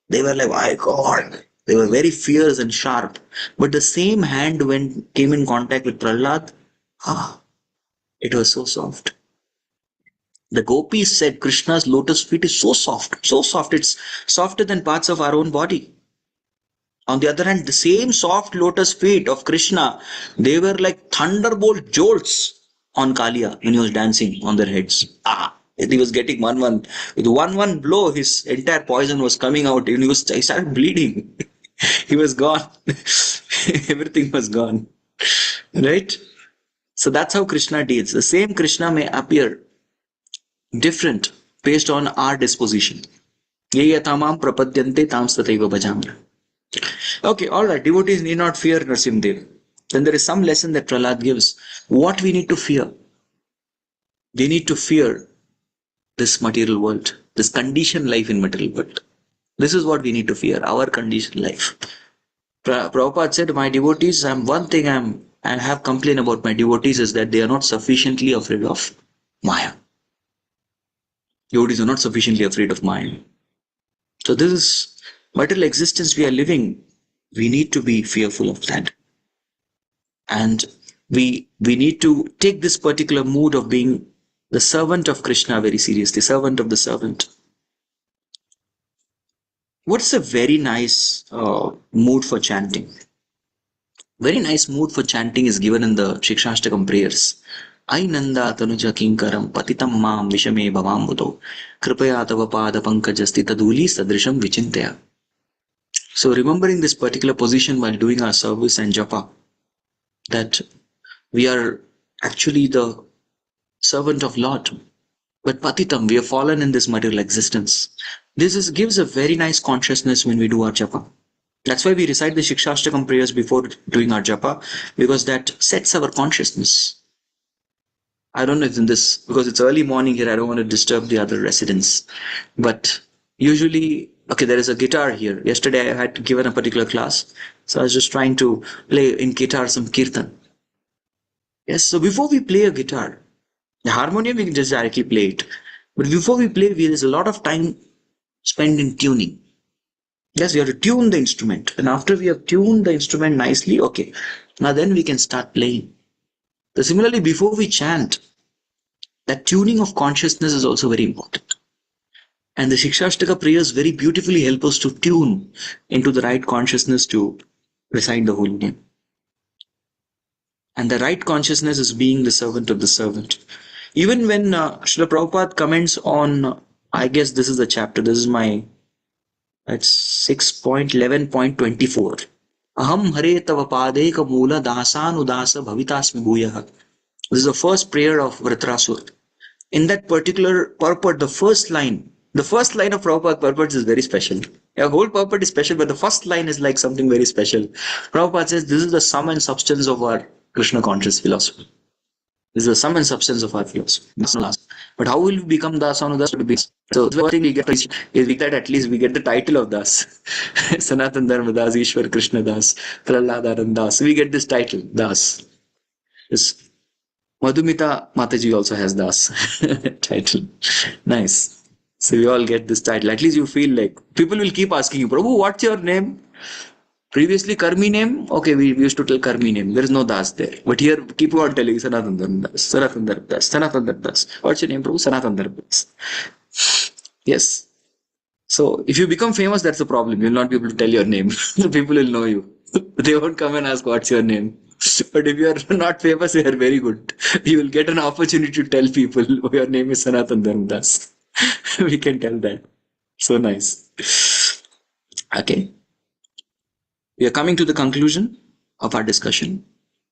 They were like, my God. They were very fierce and sharp. But the same hand when came in contact with Prahlad, it was so soft. The gopis said Krishna's lotus feet is so soft, it's softer than parts of our own body. On the other hand, the same soft lotus feet of Krishna, they were like thunderbolt jolts on Kalia when he was dancing on their heads. He was getting one. With one blow, his entire poison was coming out and he started bleeding. He was gone. Everything was gone. Right? So that's how Krishna deals. The same Krishna may appear different based on our disposition. Ye yatamam prapadyante tam stataiva bhajamana. Okay, alright, devotees need not fear Narsimhadev. Then there is some lesson that Prahlad gives. What we need to fear? We need to fear this material world, this conditioned life in material world. This is what we need to fear, our conditioned life. Prabhupada said, my devotees, one thing I have complained about my devotees is that they are not sufficiently afraid of Maya. Devotees are not sufficiently afraid of Maya. So this is material existence we are living. We need to be fearful of that. And we need to take this particular mood of being the servant of Krishna very seriously, servant of the servant. What's a very nice mood for chanting? Very nice mood for chanting is given in the Shikshashtakam prayers. Ai nanda tanuja kinkaram patitam mam vishame bhavambudo kripaya tava pada pankajasti taduli sadrisham vichintaya. So remembering this particular position while doing our service and japa, that we are actually the servant of Lord. But patitam, we have fallen in this material existence. This gives a very nice consciousness when we do our japa. That's why we recite the Shikshashtakam prayers before doing our japa, because that sets our consciousness. I don't know if in this, because it's early morning here, I don't want to disturb the other residents. But usually Okay, there is a guitar here. Yesterday I had given a particular class, so I was just trying to play in guitar some kirtan. Yes, so before we play a guitar, the harmonium we can just directly play it. But before we play, there's a lot of time spent in tuning. Yes, we have to tune the instrument. And after we have tuned the instrument nicely, okay, now then we can start playing. So similarly, before we chant, that tuning of consciousness is also very important. And the Shikshashtaka prayers very beautifully help us to tune into the right consciousness to recite the holy name. And the right consciousness is being the servant of the servant. Even when Srila Prabhupada comments on, I guess this is the chapter, this is my, that's 6.11.24. Aham hare tava padeka mula dasanudasa bhavitasmi bhuyah. This is the first prayer of Vritrasura. In that particular purport, the first line of Prabhupada purports is very special. A whole purport is special, but the first line is like something very special. Prabhupada says, this is the sum and substance of our Krishna conscious philosophy. This is the sum and substance of our philosophy. But how will we become Das Anudas? So the first thing we get is that at least we get the title of Das. Sanatana Dharma Das, Ishwar Krishna Das, Prahladaran Das. We get this title, Das. This Madhumita Mataji also has Das title. Nice. So we all get this title. At least you feel like people will keep asking you, Prabhu, what's your name? Previously, Karmi name. Okay, we used to tell Karmi name. There is no Das there. But here, keep on telling Sanatana Das, Sanatana Das, Sanatana Das. What's your name, Prabhu? Sanatana Das. Yes. So if you become famous, that's the problem. You'll not be able to tell your name. People will know you. They won't come and ask what's your name. But if you are not famous, you are very good. You will get an opportunity to tell people, oh, your name is Sanatan Dharmadas. We can tell that. So nice. Okay. We are coming to the conclusion of our discussion.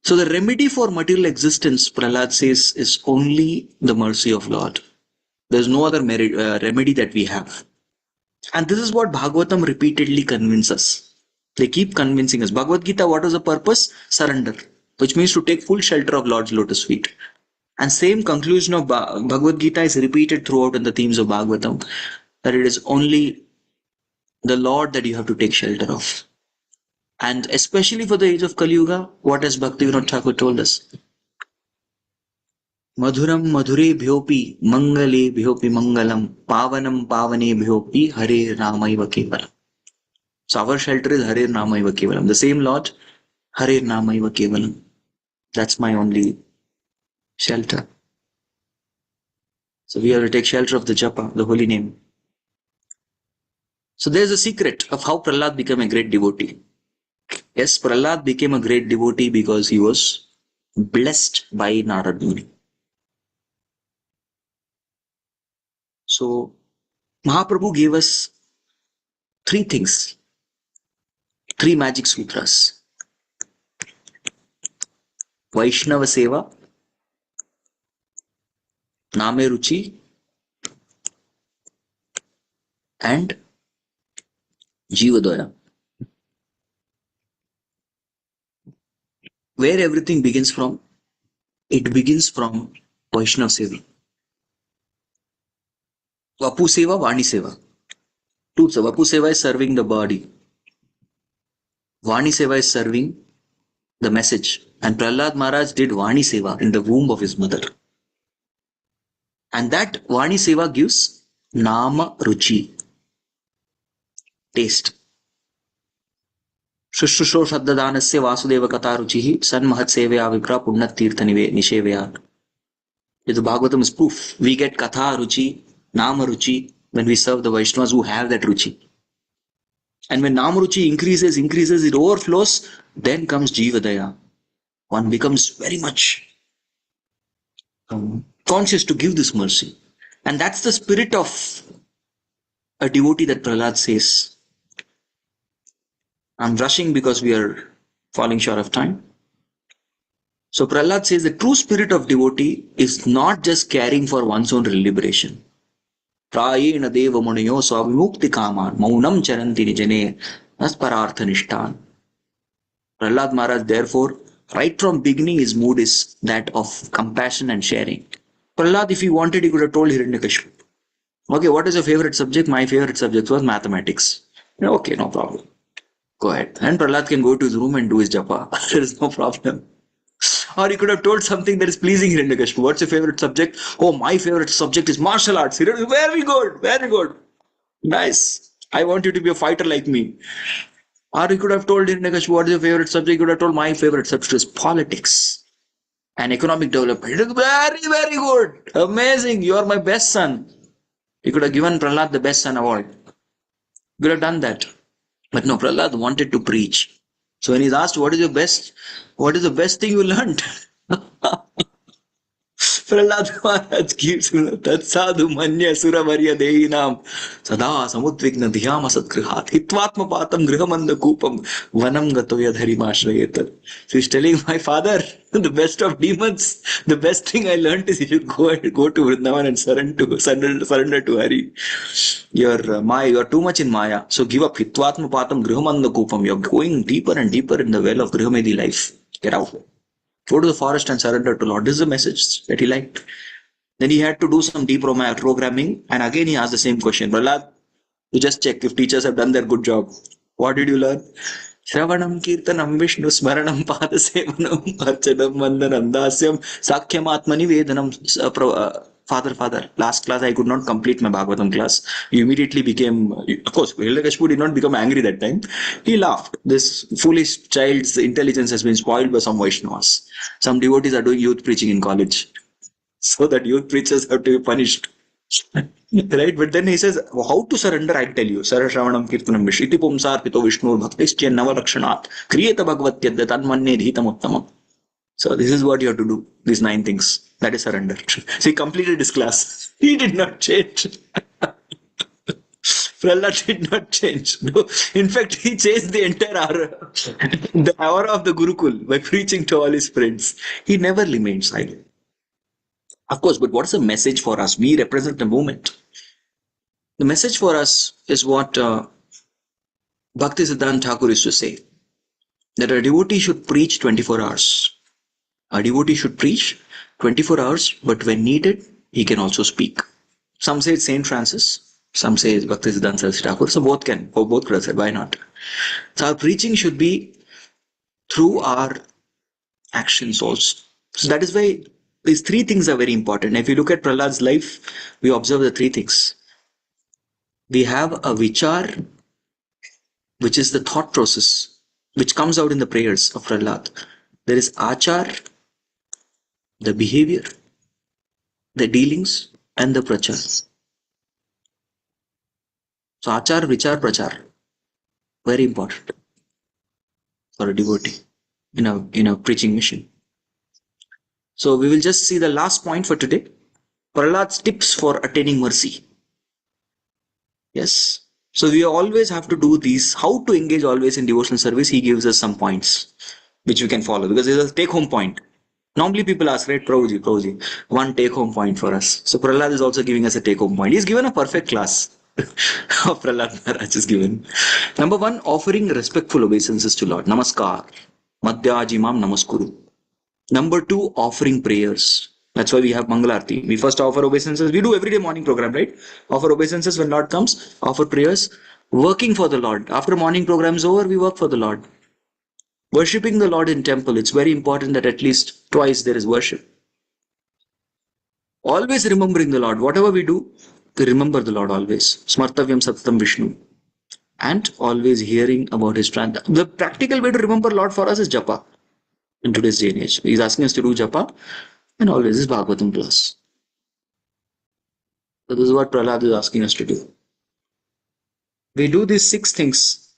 So the remedy for material existence, Prahlad says, is only the mercy of Lord. There's no other remedy that we have. And this is what Bhagavatam repeatedly convinces us. They keep convincing us. Bhagavad Gita, what was the purpose? Surrender, which means to take full shelter of Lord's lotus feet. And same conclusion of Bhagavad Gita is repeated throughout in the themes of Bhagavatam, that it is only the Lord that you have to take shelter of. And especially for the age of Kali Yuga, what has Bhaktivinoda Thakur told us? Madhuram madhure bhyopi mangale bhyopi mangalam pavanam pavane bhyopi hare ramaiva kevalam. So our shelter is Hare Namaiva Kevalam. The same Lord, Hare Namaiva Kevalam. That's my only shelter. So we have to take shelter of the Japa, the holy name. So there's a secret of how Prahlad became a great devotee. Yes, Prahlad became a great devotee because he was blessed by Narad Muni. So Mahaprabhu gave us three things, three magic sutras. Vaishnava Seva, Name Ruchi, and Jivadaya. Where everything begins from? It begins from Vaishnava Seva. Vapu Seva, Vani Seva. Two, Vapu Seva is serving the body. Vani Seva is serving the message. And Prahlad Maharaj did Vani Seva in the womb of his mother. And that Vani Seva gives Nama Ruchi, taste. Shushusho Shaddadanasya Vasudeva Kata Ruchihi Sanmahat Sevaya Vipra Punnat Tirtha Nishevaya. The Bhagavatam is proof. We get Katha Ruchi, Nama Ruchi when we serve the Vaishnavas who have that Ruchi. And when Nama Ruchi increases, it overflows, then comes Jivadaya. One becomes very much conscious to give this mercy. And that's the spirit of a devotee that Prahlad says. I'm rushing because we are falling short of time. So Prahlad says the true spirit of devotee is not just caring for one's own liberation. Prayena deva muniyo svamukti kaman maunam charanti nijane asparartha nishtan. Prahlad Maharaj, therefore, right from beginning, his mood is that of compassion and sharing. Prahlad, if he wanted, he could have told Hiranyakashipu, Okay, what is your favorite subject? My favorite subject was mathematics. Okay, no problem. Go ahead. And Prahlad can go to his room and do his japa. There is no problem. Or he could have told something that is pleasing Hiranyakashipu. What's your favorite subject? Oh, my favorite subject is martial arts. Very good, very good. Nice. I want you to be a fighter like me. Or he could have told Hiranyakashipu, what is your favorite subject? He could have told my favorite subject is politics and economic development. Very, very good. Amazing. You are my best son. He could have given Prahlad the best son award. He could have done that. But no, Prahlad wanted to preach. So when he's asked, what is the best thing you learned? Prahlad Maharaj gives him तत्साधु मन्य सुरवर्य देहिनाम सदा समुद्विग्न धियाम असत्गृहात् हित्वात्मपातं गृहमन्दकूपं वनं गतो यधरिमाश्रयेत. So he's telling my father, the best of demons, the best thing I learned is you should go to Vrindavan and surrender to Hari. You're too much in Maya. So give up Hitvatmapatam Grihamandakupam. You're going deeper and deeper in the well of Grihamedi life. Get out. Go to the forest and surrender to Lord. This is the message that he liked. Then he had to do some deprogramming, and again he asked the same question. Prahlad, you just check if teachers have done their good job. What did you learn? Shravanam Kirtanam Vishnu Smaranam Padasevanam Archanam Vandanam Dasyam Sakhyam Atmani Vedanam. Father, last class I could not complete my Bhagavatam class. You immediately became, of course, Hiranyakashipu did not become angry that time. He laughed. This foolish child's intelligence has been spoiled by some Vaishnavas. Some devotees are doing youth preaching in college. So that youth preachers have to be punished. Right? But then he says, how to surrender, I tell you. Sarashravanam Kirtanam Vishiti Pumsar Pito Vishnu Bhaktischyan Navalakshanat Kriyeta Bhagavatyadya Tanmanne Dhitam Uttamam. So this is what you have to do. These 9 things. That is surrender. So he completed his class. He did not change. Prahlad did not change. No. In fact, he changed the entire aura, the aura of the Gurukul by preaching to all his friends. He never remained silent. Of course, but what's the message for us? We represent the movement. The message for us is what Bhakti Siddhanta Thakur used to say, that a devotee should preach 24 hours. A devotee should preach 24 hours, but when needed, he can also speak. Some say it's Saint Francis, some say it's Bhakti Siddhanta Saraswati Thakur, so both could have said, why not? So our preaching should be through our actions also. So that is why these 3 things are very important. If you look at Prahlad's life, we observe the 3 things. We have a vichar, which is the thought process, which comes out in the prayers of Prahlad. There is achar, the behavior, the dealings, and the prachar. So achar, vichar, prachar, very important for a devotee in a preaching mission. So we will just see the last point for today. Prahlad's tips for attaining mercy. Yes. So we always have to do these. How to engage always in devotional service? He gives us some points which we can follow, because there's a take-home point. Normally people ask, right, Prabhuji, one take-home point for us. So Prahlad is also giving us a take-home point. He's given a perfect class. Prahlad Maharaj is given. Number 1, offering respectful obeisances to Lord. Namaskar. Madhyajimam namaskuru. Number 2, offering prayers. That's why we have Mangalarti. We first offer obeisances. We do everyday morning program, right? Offer obeisances when Lord comes. Offer prayers. Working for the Lord. After morning program is over, we work for the Lord. Worshipping the Lord in temple. It's very important that at least twice there is worship. Always remembering the Lord. Whatever we do, we remember the Lord always. Smartavyam Satatam Vishnu. And always hearing about His strength. The practical way to remember Lord for us is japa. In today's day and age, He's asking us to do japa, and always is Bhagavatam class. So this is what Prahlad is asking us to do. We do these 6 things,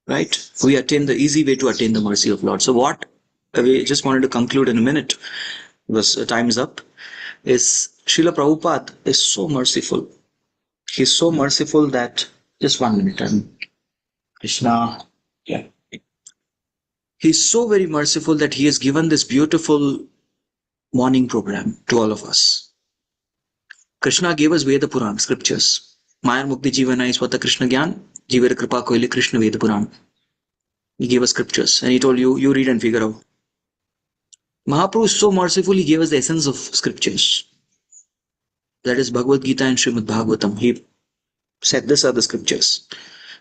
right? We attain the easy way to attain the mercy of Lord. So what we just wanted to conclude in a minute, because time is up, is Srila Prabhupada is so merciful. He's so merciful that, just 1 minute, Krishna, yeah. He's so very merciful that he has given this beautiful morning program to all of us. Krishna gave us Veda Puran, scriptures. Maya Mukti Jivana is Swata Krishna Gyan, Jivera Kripa Koili Krishna Veda Puran. He gave us scriptures and he told you, you read and figure out. Mahaprabhu is so merciful, he gave us the essence of scriptures. That is Bhagavad Gita and Srimad Bhagavatam. He said, these are the scriptures.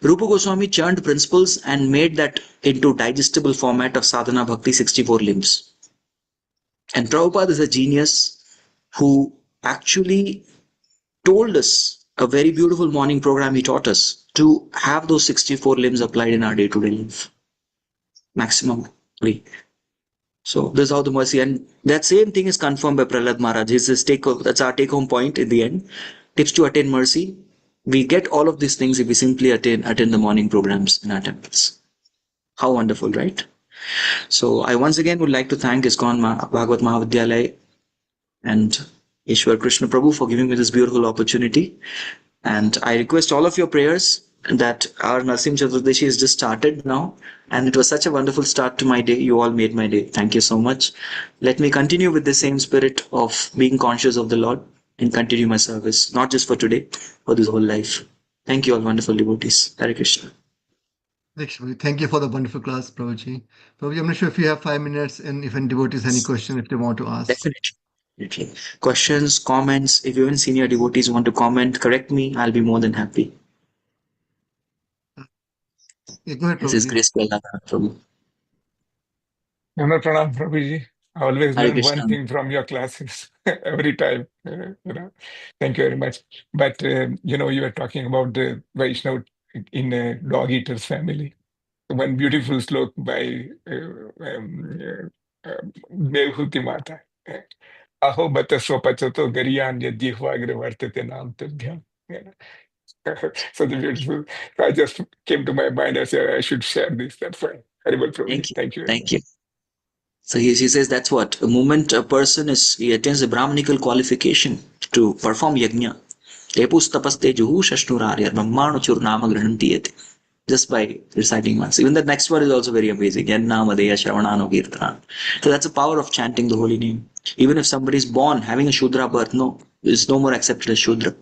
Rupa Goswami churned principles and made that into digestible format of sadhana bhakti 64 limbs. And Prabhupada is a genius who actually told us a very beautiful morning program he taught us to have those 64 limbs applied in our day-to-day life maximally. So this is how the mercy, and that same thing is confirmed by Prahlad Maharaj. That's our take-home point in the end. Tips to attain mercy. We get all of these things if we simply attend the morning programs in our temples. How wonderful, right? So I once again would like to thank ISKCON Bhagavat Mahavidyalaya and Ishwar Krishna Prabhu for giving me this beautiful opportunity. And I request all of your prayers that our Narsim Chaturdashi has just started now. And it was such a wonderful start to my day. You all made my day. Thank you so much. Let me continue with the same spirit of being conscious of the Lord and continue my service, not just for today, for this whole life. Thank you all, wonderful devotees. Hare Krishna. Thank you for the wonderful class, Prabhuji. Prabhuji, I'm not sure if you have 5 minutes and if any devotees any question if they want to ask. Definitely. Definitely. Questions, comments, if even senior devotees want to comment, correct me, I'll be more than happy. Yeah, go ahead, This is Prabhuji. Grace Prabhu. Pranam Prabhuji. I always Hare learn one Krishna. thing from your classes every time. Thank you very much. But you were talking about the Vaishnav in a dog eater's family. One beautiful slok by Devhuti Mata. Aho bata swapachato garyan yadjihvagra vartate nam tubhyam. So the beautiful. I just came to my mind. I said I should share this. That's why. Haribol Prabhuji. Thank you. Thank you very Thank much. you. So he says that's what the moment a person he attains a Brahmanical qualification to perform yajna. Epus tapaste juhu shashnurarya brahmano churnama granantiyate. Just by reciting once. Even the next one is also very amazing. Yannamadeya shravanano kirtana. So that's the power of chanting the holy name. Even if somebody is born having a Shudra birth, no, is no more accepted as Shudra.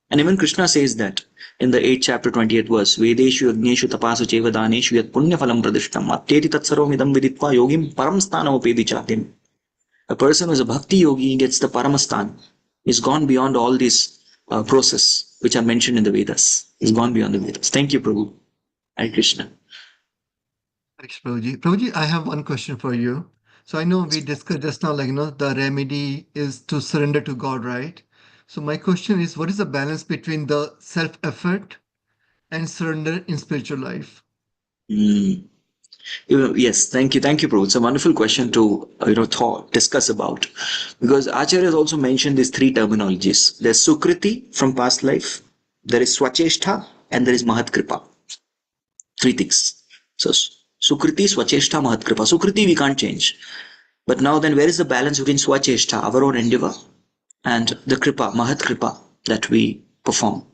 And even Krishna says that in the 8th chapter, 20th verse, Vedeshu Agneshu Tapasu Cheva Daneshu Yat Punya Phalam Pradishtam Atteti Tatsaromidam Viditva Yogim Paramsthanam Upedi Chatim. A person who is a bhakti yogi gets the Paramastan. He's gone beyond all these process which are mentioned in the Vedas. He's gone beyond the Vedas. Thank you, Prabhu. Hare Krishna. Thanks, Prabhuji. Prabhuji, I have one question for you. So I know we discussed just now, like, the remedy is to surrender to God, right? So my question is, what is the balance between the self-effort and surrender in spiritual life? Mm. Yes, thank you, Prabhu. It's a wonderful question to discuss about, because Acharya has also mentioned these three terminologies. There's Sukriti from past life, there is Swacheshtha, and there is Mahat Kripa. Three things. So Sukriti, Swacheshtha, Mahat Kripa. Sukriti we can't change, but now then where is the balance between Swacheshtha, our own endeavor, and the Kripa, Mahat Kripa that we perform?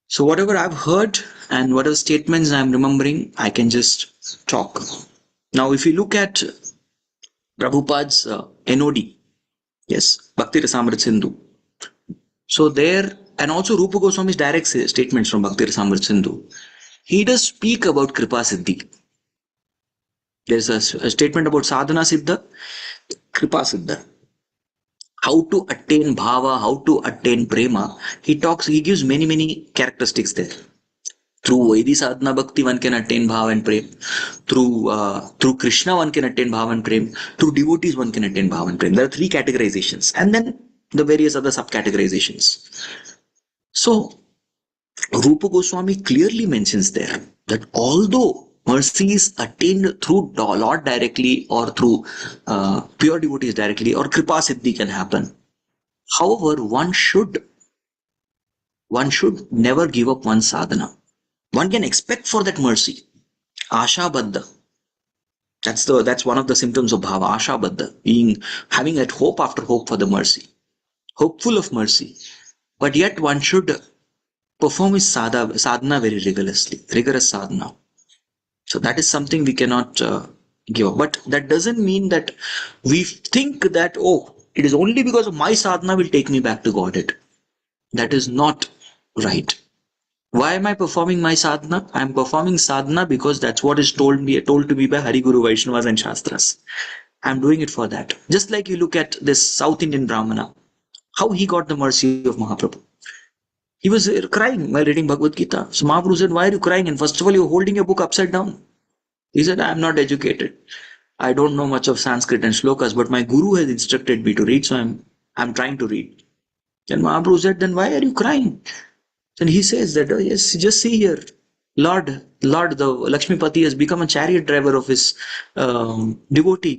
So whatever I've heard and whatever statements I'm remembering, I can just talk. Now, if you look at Prabhupada's NOD, yes, Bhakti Rasamrita Sindhu. So there, and also Rupa Goswami's direct statements from Bhakti Rasamrita Sindhu, he does speak about Kripa Siddhi. There's a statement about Sadhana Siddha, Kripa Siddha. How to attain bhava, how to attain prema. He gives many characteristics there. Through Vaidhi sadhana bhakti, one can attain bhava and prem. Through Krishna, one can attain bhava and prem. Through devotees, one can attain bhava and prem. There are three categorizations, and then the various other subcategorizations. So, Rupa Goswami clearly mentions there that although mercy is attained through Lord directly or through pure devotees directly, or Kripa Siddhi can happen. However, one should never give up one's sadhana. One can expect for that mercy. Asha Baddha. That's one of the symptoms of bhava, Asha Baddha, having that hope after hope for the mercy, hopeful of mercy. But yet one should perform his sadhana very rigorous sadhana. So that is something we cannot give up. But that doesn't mean that we think that, oh, it is only because of my sadhana will take me back to Godhead. That is not right. Why am I performing my sadhana? I am performing sadhana because that's what is told to me by Hari Guru Vaishnavas and Shastras. I'm doing it for that. Just like you look at this South Indian Brahmana, how he got the mercy of Mahaprabhu. He was crying while reading Bhagavad Gita. So Mahaprabhu said, "Why are you crying? And first of all, you're holding your book upside down." He said, "I'm not educated. I don't know much of Sanskrit and shlokas, but my guru has instructed me to read, so I'm trying to read." Then Mahaprabhu said, "Then why are you crying?" Then he says that, "Oh, yes, just see here. Lord, the Lakshmipati has become a chariot driver of his devotee."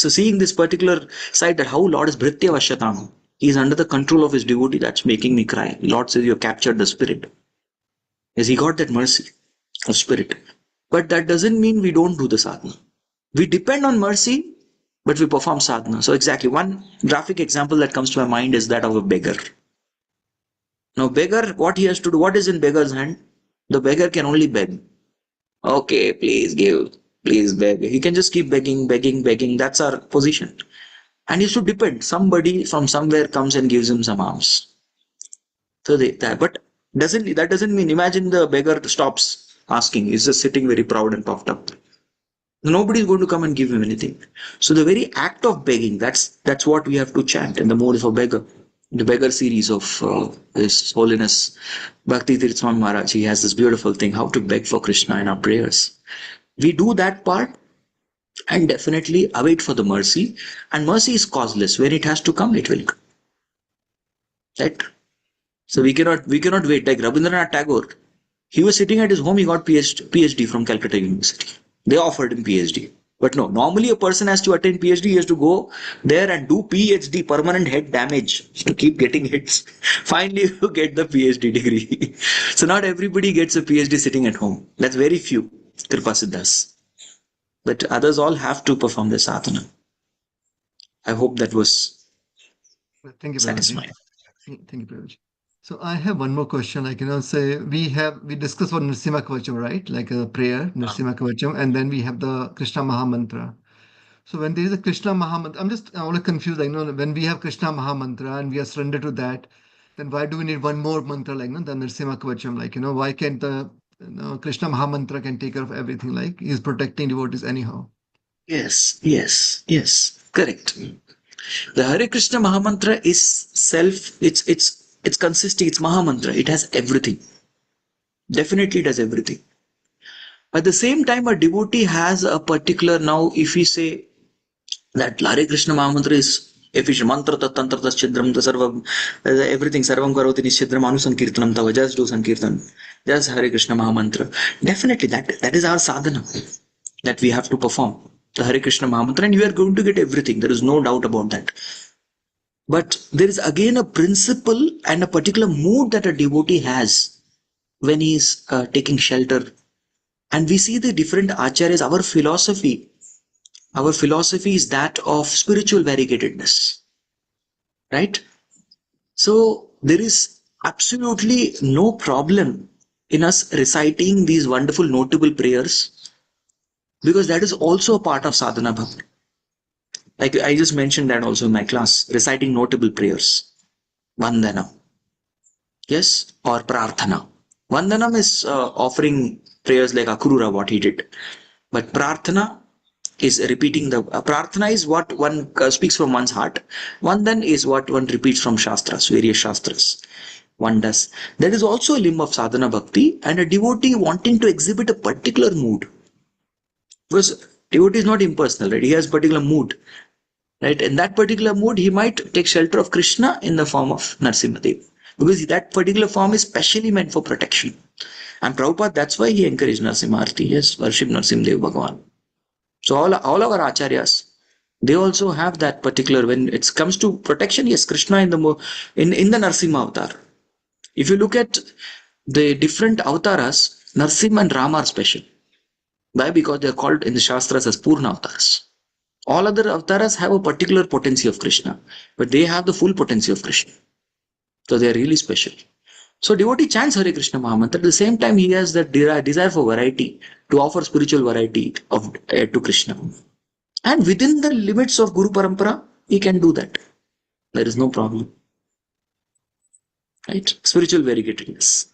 So seeing this particular side that how Lord is Bhritya Vashatam, he is under the control of his devotee, that's making me cry. Lord says, "You have captured the spirit." Yes, he got that mercy of spirit. But that doesn't mean we don't do the sadhana. We depend on mercy, but we perform sadhana. So exactly, one graphic example that comes to my mind is that of a beggar. Now, beggar, what he has to do, what is in beggar's hand? The beggar can only beg. Okay, please give, please beg. He can just keep begging, begging, begging. That's our position. And he should depend. Somebody from somewhere comes and gives him some alms. So but that doesn't mean, imagine the beggar stops asking. He's just sitting very proud and puffed up. Nobody's going to come and give him anything. So the very act of begging, that's what we have to chant in the mode of a beggar. The beggar series of His Holiness Bhakti Tirthwan Maharaj, he has this beautiful thing, how to beg for Krishna in our prayers. We do that part and definitely await for the mercy. And mercy is causeless. When it has to come, it will come. Right? So we cannot wait. Like Rabindranath Tagore, he was sitting at his home, he got PhD from Calcutta University. They offered him PhD. But no, normally a person has to attain PhD, he has to go there and do PhD, permanent head damage, to keep getting hits. Finally, you get the PhD degree. So not everybody gets a PhD sitting at home. That's very few, Kripa Siddhas. But others all have to perform the sadhana. I hope that was Thank you, Prabhuji. satisfying. Thank you, Prabhuji. So I have one more question. Like, say we discussed about Nrsimha Kavacham, right? Like a prayer, Nrsimha Kavacham, and then we have the Krishna Mahamantra. So when there is a Krishna Mahamantra, I want to confuse, like, when we have Krishna Mahamantra and we are surrendered to that, then why do we need one more mantra, like, the Nrsimha Kavacham? Like, why can't the Krishna Mahamantra can take care of everything? Like, he's protecting devotees anyhow. Yes, yes, yes. Correct. The Hare Krishna Mahamantra is it's consisting, it's Mahamantra. It has everything. Definitely it has everything. At the same time, a devotee has a particular, now if we say that Hare Krishna Mahamantra is efficient, mantra tatantra taschidram sarvam, everything, sarvam karoti nischidram anusankirtanam tava, just do sankirtan, just Hare Krishna Mahamantra. Definitely that is our sadhana that we have to perform. The Hare Krishna Mahamantra, and you are going to get everything. There is no doubt about that. But there is again a principle and a particular mood that a devotee has when he is taking shelter. And we see the different acharyas. Our philosophy is that of spiritual variegatedness, right? So there is absolutely no problem in us reciting these wonderful notable prayers, because that is also a part of sadhana bhakti. Like I just mentioned that also in my class, reciting notable prayers, vandana. Yes, or prarthana. Vandanam is offering prayers like Akurura, what he did. But prarthana is repeating the prarthana is what one speaks from one's heart. Vandan is what one repeats from shastras, various shastras. One does. That is also a limb of sadhana bhakti, and a devotee wanting to exhibit a particular mood. Because devotee is not impersonal, right? He has particular mood. Right? In that particular mood, he might take shelter of Krishna in the form of Narshimhadev, because that particular form is specially meant for protection. And Prabhupada, that's why he encouraged Narsimharti. Yes, worship Narsimhadev Bhagavan. So all our acharyas, they also have that particular, when it comes to protection, yes, Krishna in the Narsimha avatar. If you look at the different avatars, Narsimha and Rama are special. Why? Because they are called in the Shastras as Purna avatars. All other avatars have a particular potency of Krishna, but they have the full potency of Krishna. So they are really special. So devotee chants Hare Krishna Mahamantra. At the same time, he has that desire for variety, to offer spiritual variety to Krishna. And within the limits of Guru Parampara, he can do that. There is no problem. Right? Spiritual variegatedness.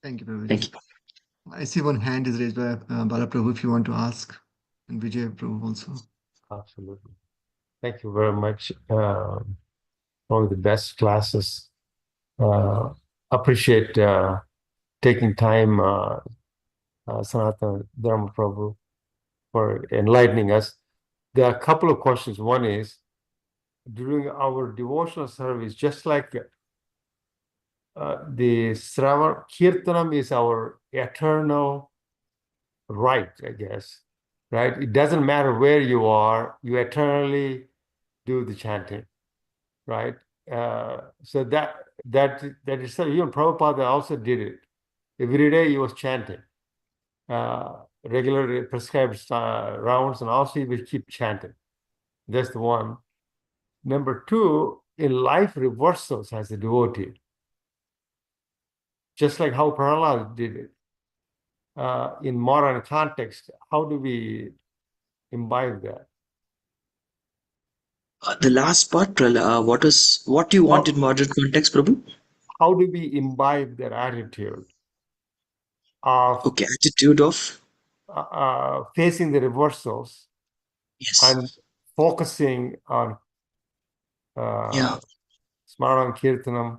Thank you, Prabhuji. Thank you. I see one hand is raised by Bala Prabhu if you want to ask, and Vijay Prabhu also. Absolutely. Thank you very much. probably the best classes. Appreciate taking time, Sanatana Dharma Prabhu, for enlightening us. There are a couple of questions. One is, during our devotional service, just like the Sravan Kirtanam is our eternal right, I guess, right? It doesn't matter where you are, you eternally do the chanting, right? So that is, even Prabhupada also did it. Every day he was chanting, regular prescribed rounds, and also he would keep chanting. That's the one. Number two, in life reversals as a devotee, just like how Prahlad did it. In modern context, how do we imbibe that? The last part, what you want in How, modern context, Prabhu? how do we imbibe that attitude of Okay, attitude of facing the reversals and yes, focusing on yeah, Smaranam Kirtanam,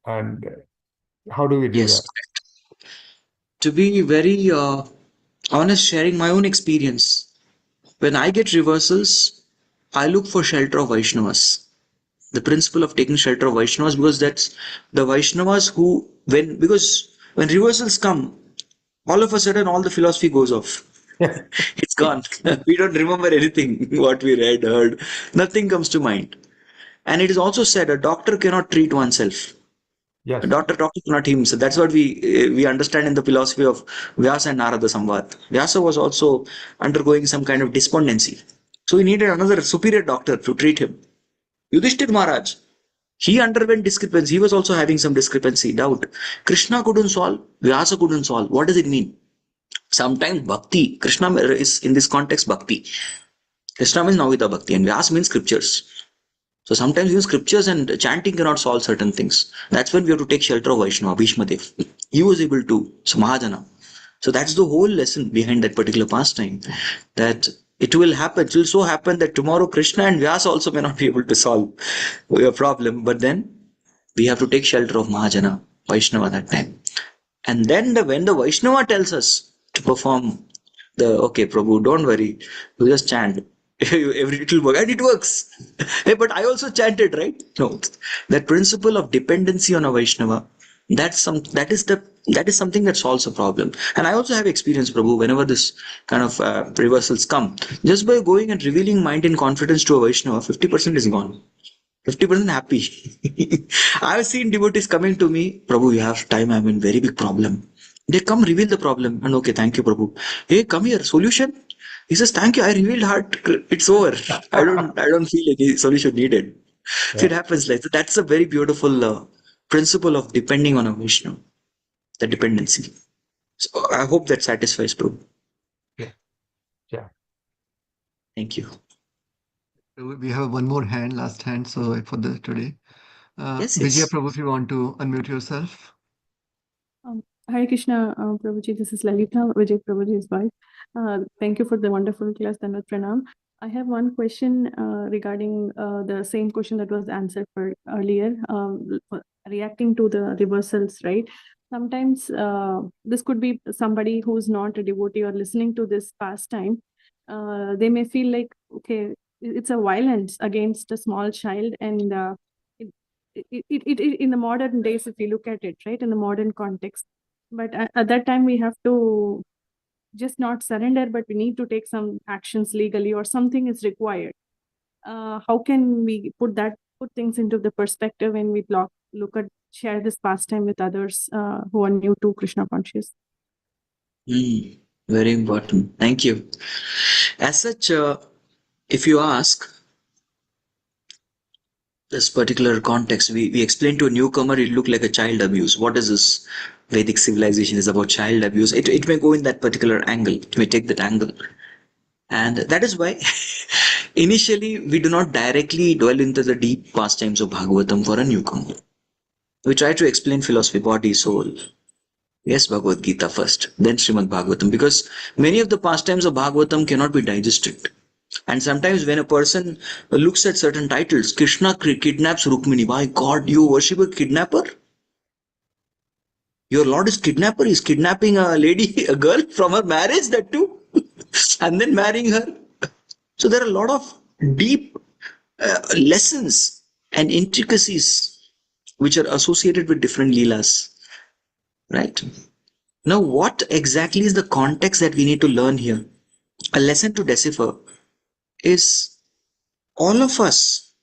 and how do we do yes. that? To be very honest, sharing my own experience, when I get reversals, I look for shelter of Vaishnavas. The principle of taking shelter of Vaishnavas, because that's the Vaishnavas who, because when reversals come, all of a sudden all the philosophy goes off. It's gone. We don't remember anything, what we read, heard. Nothing comes to mind. And it is also said a doctor cannot treat oneself. A Yes, doctor cannot heal himself. That's what we understand in the philosophy of Vyasa and Narada Samvad. Vyasa was also undergoing some kind of despondency. So he needed another superior doctor to treat him. Yudhishthir Maharaj, he underwent discrepancy. He was also having some discrepancy, doubt. Krishna couldn't solve, Vyasa couldn't solve. What does it mean? Sometimes bhakti, Krishna is in this context bhakti. Krishna means Navita Bhakti and Vyas means scriptures. So sometimes even scriptures and chanting cannot solve certain things. That's when we have to take shelter of Vaishnava, Bhishmadev. He was able to, so Mahajana. So that's the whole lesson behind that particular pastime. That it will happen, it will so happen that tomorrow Krishna and Vyasa also may not be able to solve your problem, but then we have to take shelter of Mahajana, Vaishnava that time. And then when the Vaishnava tells us to perform okay, Prabhu, don't worry, you just chant. It will work, and it works. Hey, but I also chanted, right? No, that principle of dependency on a Vaishnava, that is something that solves a problem. And I also have experience, Prabhu, whenever this kind of reversals come, just by going and revealing mind in confidence to a Vaishnava, 50% is gone. 50% happy. I've seen devotees coming to me, Prabhu, you have time, I'm in very big problem. They come reveal the problem, and okay, thank you, Prabhu. Hey, come here, solution. He says, thank you, I revealed heart. It's over. I don't feel any solution needed. So yeah, it happens like that. That's a very beautiful principle of depending on a Vishnu, the dependency. So I hope that satisfies, Prabhu. yeah, yeah. Thank you. We have one more hand, last hand, so for the today. Yes, Vijaya yes. Prabhu, if you want to unmute yourself. Hare Krishna, Prabhuji. This is Lalita, Vijay Prabhuji's wife. Thank you for the wonderful class, Dhanvat Pranam. I have one question regarding the same question that was answered for earlier, reacting to the reversals, right? Sometimes this could be somebody who's not a devotee or listening to this pastime. They may feel like, okay, it's a violence against a small child, and in the modern days, if you look at it, right, in the modern context, but at that time we have to just not surrender, but we need to take some actions legally or something is required. How can we put things into the perspective when we look at share this pastime with others who are new to Krishna conscious? Very important. Thank you. As such, if you ask, this particular context, we explain to a newcomer, it look like a child abuse. What is this? Vedic civilization is about child abuse. It may go in that particular angle. It may take that angle. And that is why initially we do not directly dwell into the deep pastimes of Bhagavatam for a newcomer. We try to explain philosophy, body, soul. Yes, Bhagavad Gita first, then Srimad Bhagavatam, because many of the pastimes of Bhagavatam cannot be digested. And sometimes when a person looks at certain titles, Krishna kidnaps Rukmini. My God, you worship a kidnapper? Your Lord is kidnapper. He's kidnapping a lady, a girl from her marriage, that too, and then marrying her. So there are a lot of deep lessons and intricacies which are associated with different leelas, right? Now, what exactly is the context that we need to learn here? A lesson to decipher is all of us.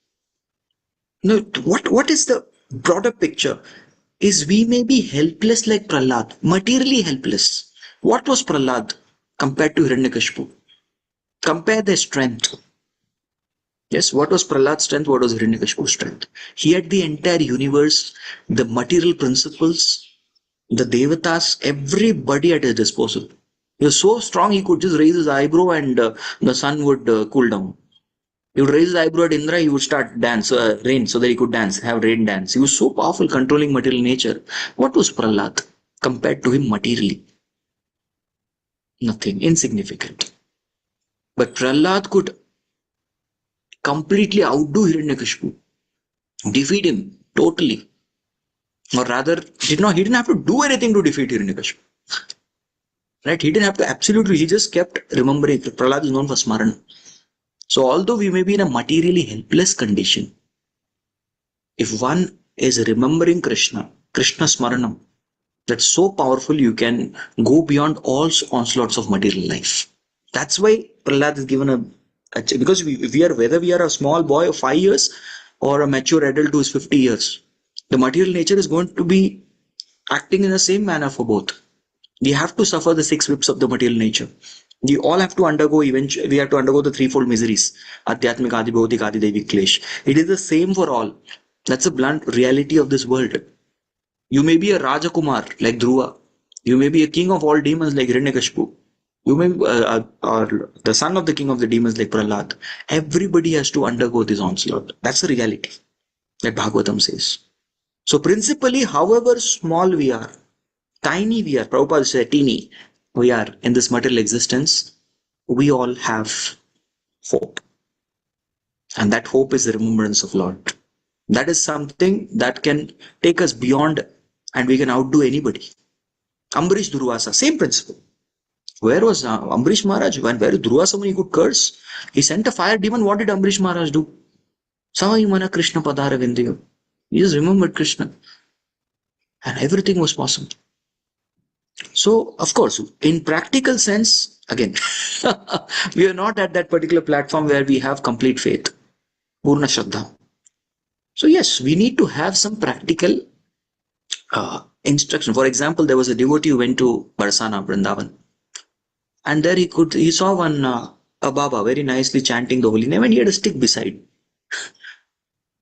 No, what is the broader picture? Is we may be helpless like Prahlad, materially helpless. What was Prahlad compared to Hiranyakashipu? Compare their strength. Yes, what was Prahlad's strength? What was Hiranyakashipu's strength? He had the entire universe, the material principles, the devatas, everybody at his disposal. He was so strong he could just raise his eyebrow and the sun would cool down. He would raise his eyebrow at Indra, he would start rain, so that he could dance, have rain dance. He was so powerful, controlling material nature. What was Prahlad compared to him materially? Nothing, insignificant. But Prahlad could completely outdo Hiranyakashipu, defeat him totally. Or rather, he didn't have to do anything to defeat Hiranyakashipu. Right? He didn't have to absolutely, he just kept remembering. Prahlad is known for Smarana. So although we may be in a materially helpless condition, if one is remembering Krishna, Krishna Smaranam, that's so powerful you can go beyond all onslaughts of material life. That's why Prahlad is given because we are, whether we are a small boy of 5 years or a mature adult who is 50 years, the material nature is going to be acting in the same manner for both. We have to suffer the 6 whips of the material nature. We all have to undergo we have to undergo the threefold miseries. Adhyatmik, Adi Bhautik, Adi Devik Klesh. It is the same for all. That's a blunt reality of this world. You may be a Rajakumar like Dhruva. You may be a king of all demons like Hiranyakashipu. You may be or the son of the king of the demons like Prahlad. Everybody has to undergo this onslaught. That's the reality that Bhagavatam says. So principally, however small we are, tiny we are, Prabhupada said teeny, we are in this material existence, we all have hope. And that hope is the remembrance of Lord. That is something that can take us beyond and we can outdo anybody. Ambarish Durvasa, same principle. Where was Ambarish Maharaj? Where is Durvasa when he could curse? He sent a fire demon. What did Ambarish Maharaj do? Savai mana Krishna padara vindiyo. He just remembered Krishna. And everything was possible. So, of course, in practical sense, again, we are not at that particular platform where we have complete faith, Purna Shraddha. So, yes, we need to have some practical instruction. For example, there was a devotee who went to Barsana, Vrindavan, and there he saw one a Baba very nicely chanting the holy name, and he had a stick beside.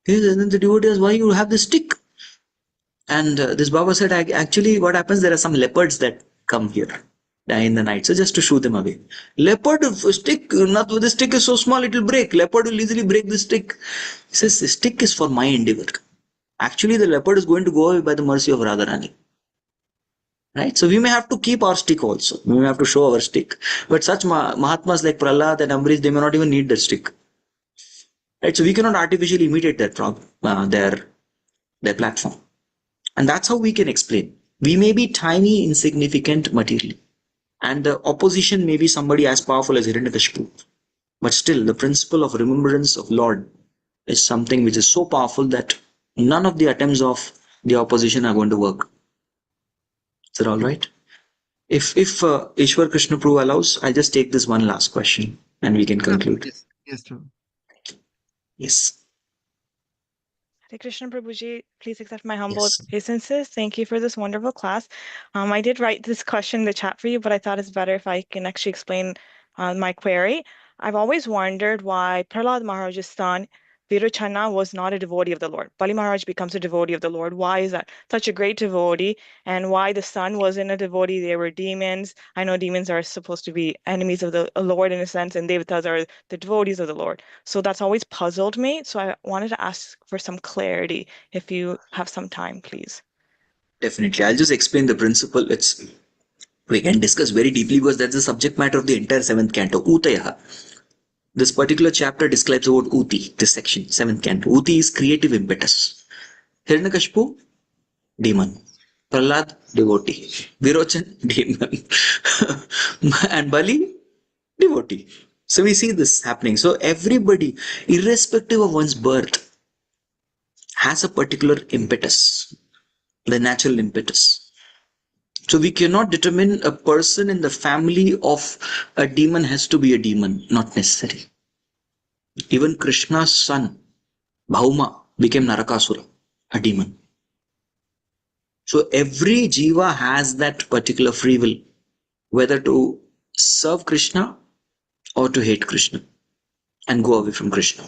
And then the devotee asked, "Why you have this stick?" And this Baba said, "Actually, what happens? There are some leopards that come here in the night, so just to shoo them away. Leopard stick, not the stick is so small it will break. Leopard will easily break the stick." He says, "The stick is for my endeavor. Actually, the leopard is going to go away by the mercy of Radharani." Right? So we may have to keep our stick also. We may have to show our stick. But such Mahatmas like Prahlad and Ambarish, they may not even need that stick. Right? So we cannot artificially imitate that their platform. And that's how we can explain. We may be tiny, insignificant materially. And the opposition may be somebody as powerful as Hiranyakashipu. But still, the principle of remembrance of Lord is something which is so powerful that none of the attempts of the opposition are going to work. Is that all right? If Ishwar Krishna Prabhu allows, I'll just take this one last question and we can conclude. Yes, true. Yes. Hare Krishna Prabhuji, please accept my humble Yes. obeisances. Thank you for this wonderful class. I did write this question in the chat for you, but I thought it's better if I can actually explain my query. I've always wondered why Prahlad Maharaj's son, Virochana, was not a devotee of the Lord. Bali Maharaj becomes a devotee of the Lord. Why is that? Such a great devotee. And why the son wasn't a devotee? They were demons. I know demons are supposed to be enemies of the Lord in a sense, and devatas are the devotees of the Lord. So that's always puzzled me. So I wanted to ask for some clarity if you have some time, please. Definitely. I'll just explain the principle. We can discuss very deeply because that's the subject matter of the entire 7th canto, Utaya. This particular chapter describes the word Uti, this section, 7th canto. Uti is creative impetus. Hiranyakashipu, demon. Prahlad, devotee. Virochan, demon. And Bali, devotee. So we see this happening. So everybody, irrespective of one's birth, has a particular impetus, the natural impetus. So we cannot determine a person in the family of a demon has to be a demon, not necessary. Even Krishna's son, Bhauma, became Narakasura, a demon. So every jiva has that particular free will, whether to serve Krishna or to hate Krishna and go away from Krishna.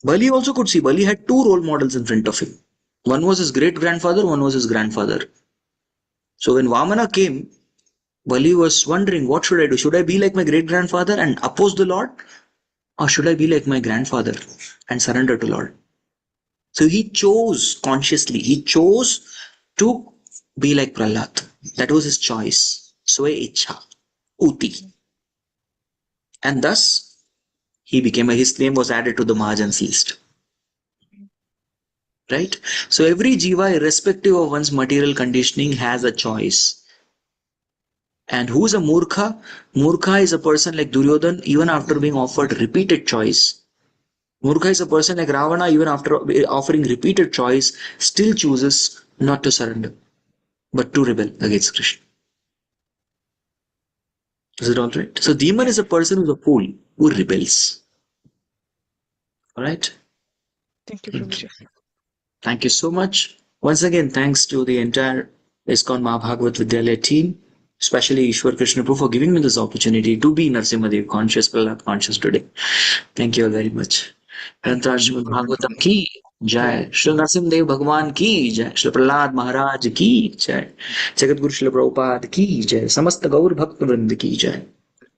Bali also could see, Bali had two role models in front of him. One was his great grandfather, one was his grandfather. So when Vamana came, Bali was wondering, what should I do? Should I be like my great grandfather and oppose the Lord? Or should I be like my grandfather and surrender to Lord? So he chose consciously, he chose to be like Prahlad. That was his choice. Sway Ichha, Uti. And thus, his name was added to the Mahajans list. Right? So every jiva, irrespective of one's material conditioning, has a choice. And who's a Murkha? Murkha is a person like Duryodhan, even after being offered repeated choice. Murkha is a person like Ravana, even after offering repeated choice, still chooses not to surrender, but to rebel against Krishna. Is it all right? So demon is a person who's a fool, who rebels. All right? Thank you, Prabhuji. Thank you so much. Once again, thanks to the entire ISKCON Mahabhagavat Vidyalaya team, especially Ishwar Krishna Prabhu, for giving me this opportunity to be Narsimhadev conscious, Prahlad conscious today. Thank you all very much. Narshimhadev Bhagavatam ki jai. Shri Narsimhadev Bhagwan ki jai. Shri Prahlad Maharaj ki jai. Jagat Guru Shri Prabhupada ki jai. Samasta Gaur Bhakta Vrind ki jai.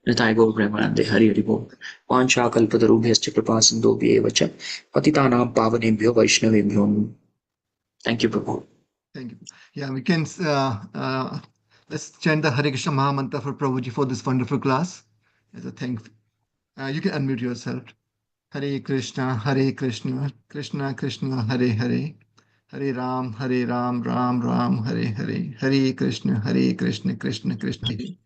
Nitai Gaur Premanande Hari Hari Bol. Vancha Kalpatarubhyascha Kripa Sindhobhya Eva Cha Patitanam Pavanebhyo Vaishnavebhyo. Thank you, Prabhu. Thank you. Yeah, we can let's chant the Hare Krishna Maha Mantra for Prabhuji for this wonderful class. As a thank, you can unmute yourself. Hare Krishna, Krishna Krishna, Hare Hare, Hare Ram, Ram Ram, Hare Hare, Hare Krishna, Krishna Krishna, Hare